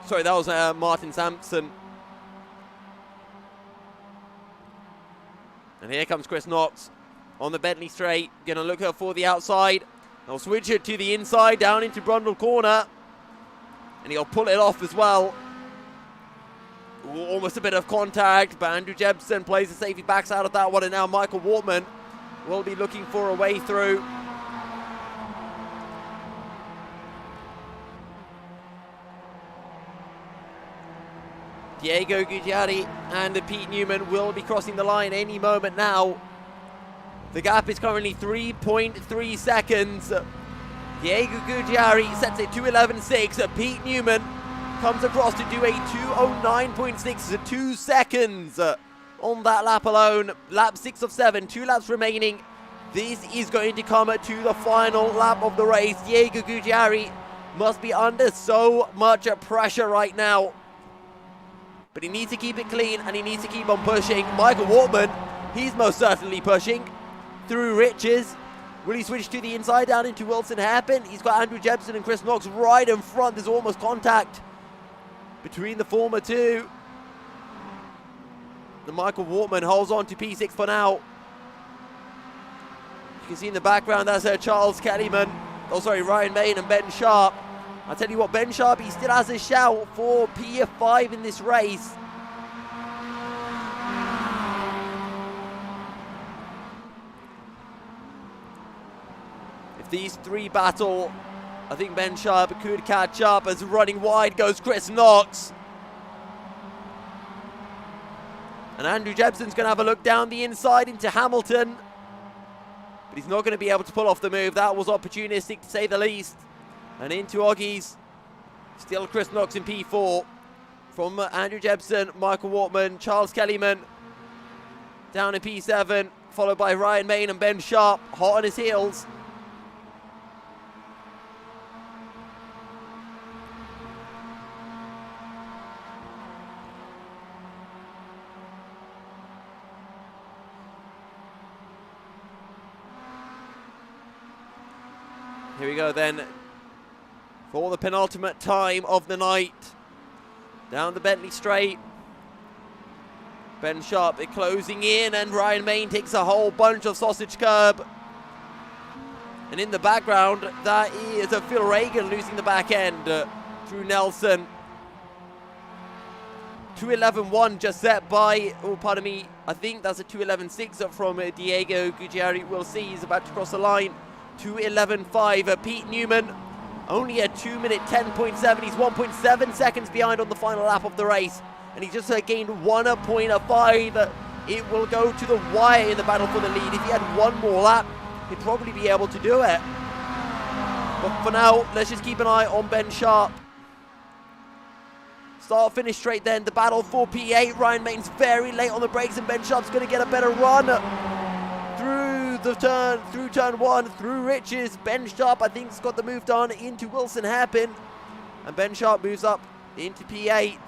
Sorry, that was Martin Sampson. And here comes Chris Knox on the Bentley straight. Going to look for the outside. They'll switch it to the inside, down into Brundle corner. And he'll pull it off as well. Ooh, almost a bit of contact, but Andrew Jebson plays the safety, backs out of that one. And now Michael Wortman will be looking for a way through. Diego Guggiari and Pete Newman will be crossing the line any moment now. The gap is currently 3.3 seconds. Diego Guggiari sets a 2:11.6. Pete Newman comes across to do a 2:09.6, 2 seconds on that lap alone. Lap 6 of 7, 2 laps remaining. This is going to come to the final lap of the race. Diego Guggiari must be under so much pressure right now. But he needs to keep it clean and he needs to keep on pushing. Michael Wortman, he's most certainly pushing through Riches. Will he switch to the inside down into Wilson Hairpin? He's got Andrew Jepson and Chris Knox right in front. There's almost contact between the former two. The Michael Wortman holds on to P6 for now. You can see in the background that's Charles Kellyman. Oh, sorry, Ryan Main and Ben Sharp. I tell you what, Ben Sharp, he still has a shout for P5 in this race. If these three battle, I think Ben Sharp could catch up as running wide goes Chris Knox. And Andrew Jepson's going to have a look down the inside into Hamilton. But he's not going to be able to pull off the move. That was opportunistic to say the least. And into Oggies. Still Chris Knox in P4. From Andrew Jepson, Michael Wortman, Charles Kellyman. Down in P7. Followed by Ryan Main and Ben Sharp. Hot on his heels. Here we go then for the penultimate time of the night. Down the Bentley straight. Ben Sharp closing in and Ryan Main takes a whole bunch of sausage curb. And in the background, that is Phil Reagan losing the back end through Nelson. 2:11.1 just set by, oh pardon me, I think that's a 2:11.6 from Diego Guggiari. We'll see, he's about to cross the line. 2:11.5. Pete Newman, only a 2-minute 10.7. He's 1.7 seconds behind on the final lap of the race. And he just gained 1.5. It will go to the wire in the battle for the lead. If he had one more lap, he'd probably be able to do it. But for now, let's just keep an eye on Ben Sharp. Start, finish straight then. The battle for P8. Ryan Main's very late on the brakes and Ben Sharp's going to get a better run. Through turn 1, through Riches. Ben Sharp, I think, has got the move done into Wilson Hairpin. And Ben Sharp moves up into P8.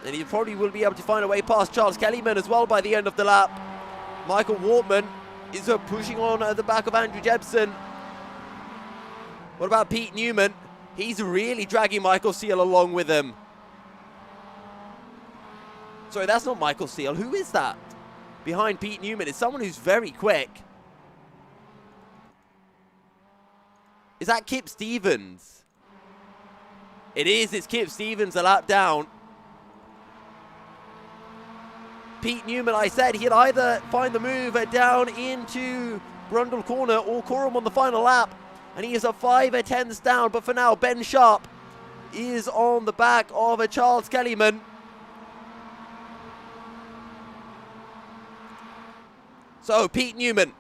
And he probably will be able to find a way past Charles Kellyman as well by the end of the lap. Michael Wortman is pushing on at the back of Andrew Jepson. What about Pete Newman? He's really dragging Michael Seal along with him. Sorry, that's not Michael Seal. Who is that? Behind Pete Newman is someone who's very quick. Is that Kip Stevens? It is. It's Kip Stevens a lap down. Pete Newman, I said he'd either find the move down into Brundle Corner or Coram on the final lap. And he is a 5/10 down. But for now, Ben Sharp is on the back of a Charles Kellyman. So Pete Newman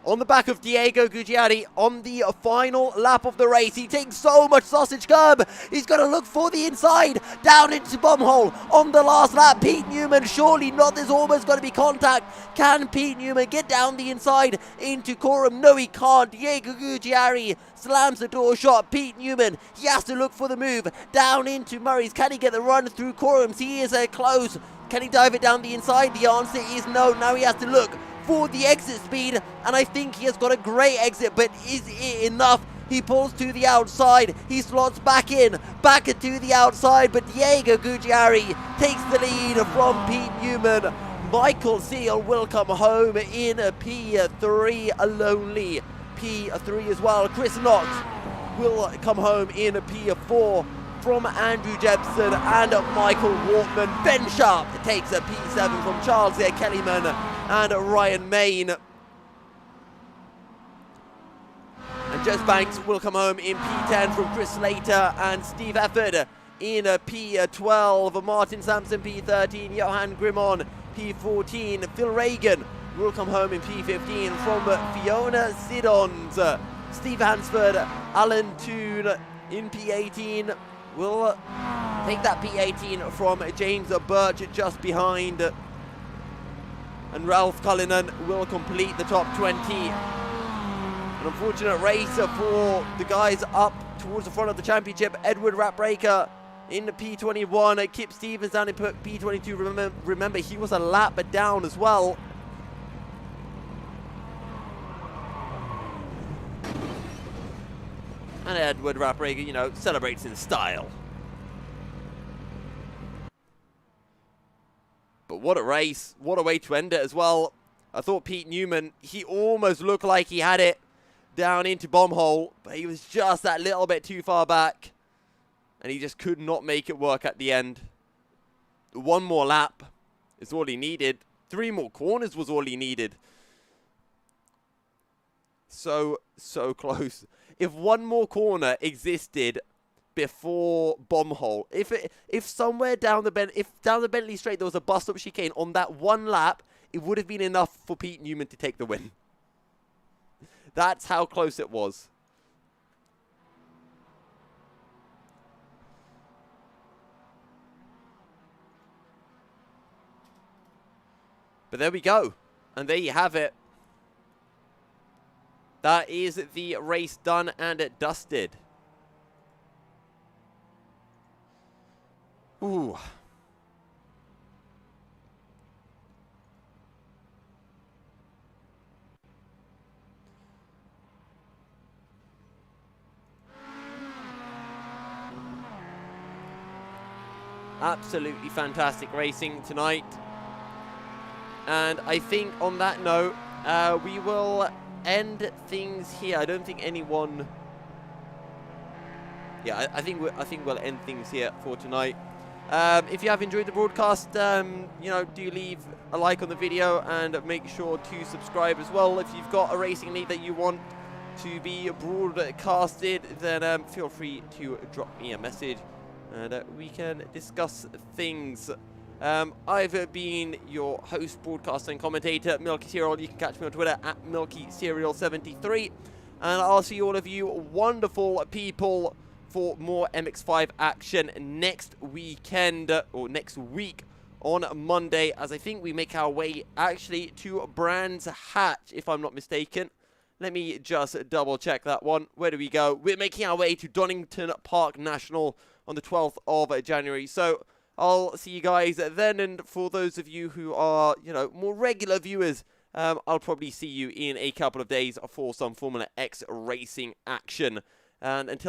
on the back of Diego Guggiari on the final lap of the race. He takes so much sausage curb. He's going to look for the inside. Down into Bumhole on the last lap. Pete Newman, surely not. There's almost going to be contact. Can Pete Newman get down the inside into Coram? No, he can't. Diego Guggiari slams the door shut. Pete Newman, he has to look for the move. Down into Murray's. Can he get the run through Corams? He is close. Can he dive it down the inside? The answer is no. Now he has to look for the exit speed, and I think he has got a great exit, but is it enough? He pulls to the outside, he slots back in, back to the outside, but Diego Guggiari takes the lead from Pete Newman. Michael Seal will come home in a P3, a lonely P3 as well. Chris Knox will come home in a P4 from Andrew Jepson and Michael Wortman. Ben Sharp takes a P7 from Charles Kellyman and Ryan Main. And And Jess Banks will come home in P10 from Chris Slater and Steve Efford in P12. Martin Sampson P13, Johan Grimon P14. Phil Reagan will come home in P15 from Fiona Siddons. Steve Hansford, Alan Toon in P18 will take that P18 from James Birch just behind. And Ralph Cullinan will complete the top 20. An unfortunate race for the guys up towards the front of the championship. Edward Ratbreaker in the P21. Kip Stevens down in P22. Remember, he was a lap down as well. And Edward Ratbreaker, you know, celebrates in style. But what a race. What a way to end it as well. I thought Pete Newman, he almost looked like he had it down into bomb hole, but he was just that little bit too far back. And he just could not make it work at the end. One more lap is all he needed. 3 more corners was all he needed. So close. If one more corner existed before bomb hole, if somewhere down the Bentley Straight there was a bus stop chicane on that one lap, it would have been enough for Pete Newman to take the win. That's how close it was. But there we go. And there you have it. That is the race done and dusted. Ooh. Absolutely fantastic racing tonight. And I think on that note, we will end things here. I don't think anyone... Yeah, I think we'll end things here for tonight. If you have enjoyed the broadcast, you know, do leave a like on the video and make sure to subscribe as well. If you've got a racing league that you want to be broadcasted, then feel free to drop me a message and we can discuss things. I've been your host, broadcaster and commentator, Milky Cereal. You can catch me on Twitter at MilkyCereal73. And I'll see all of you wonderful people for more MX5 action next weekend, or next week on Monday, as I think we make our way actually to Brands Hatch, if I'm not mistaken. Let me just double check that one. Where do we go? We're making our way to Donington Park National on the 12th of January. So I'll see you guys then, and for those of you who are, you know, more regular viewers, I'll probably see you in a couple of days for some Formula X racing action. And until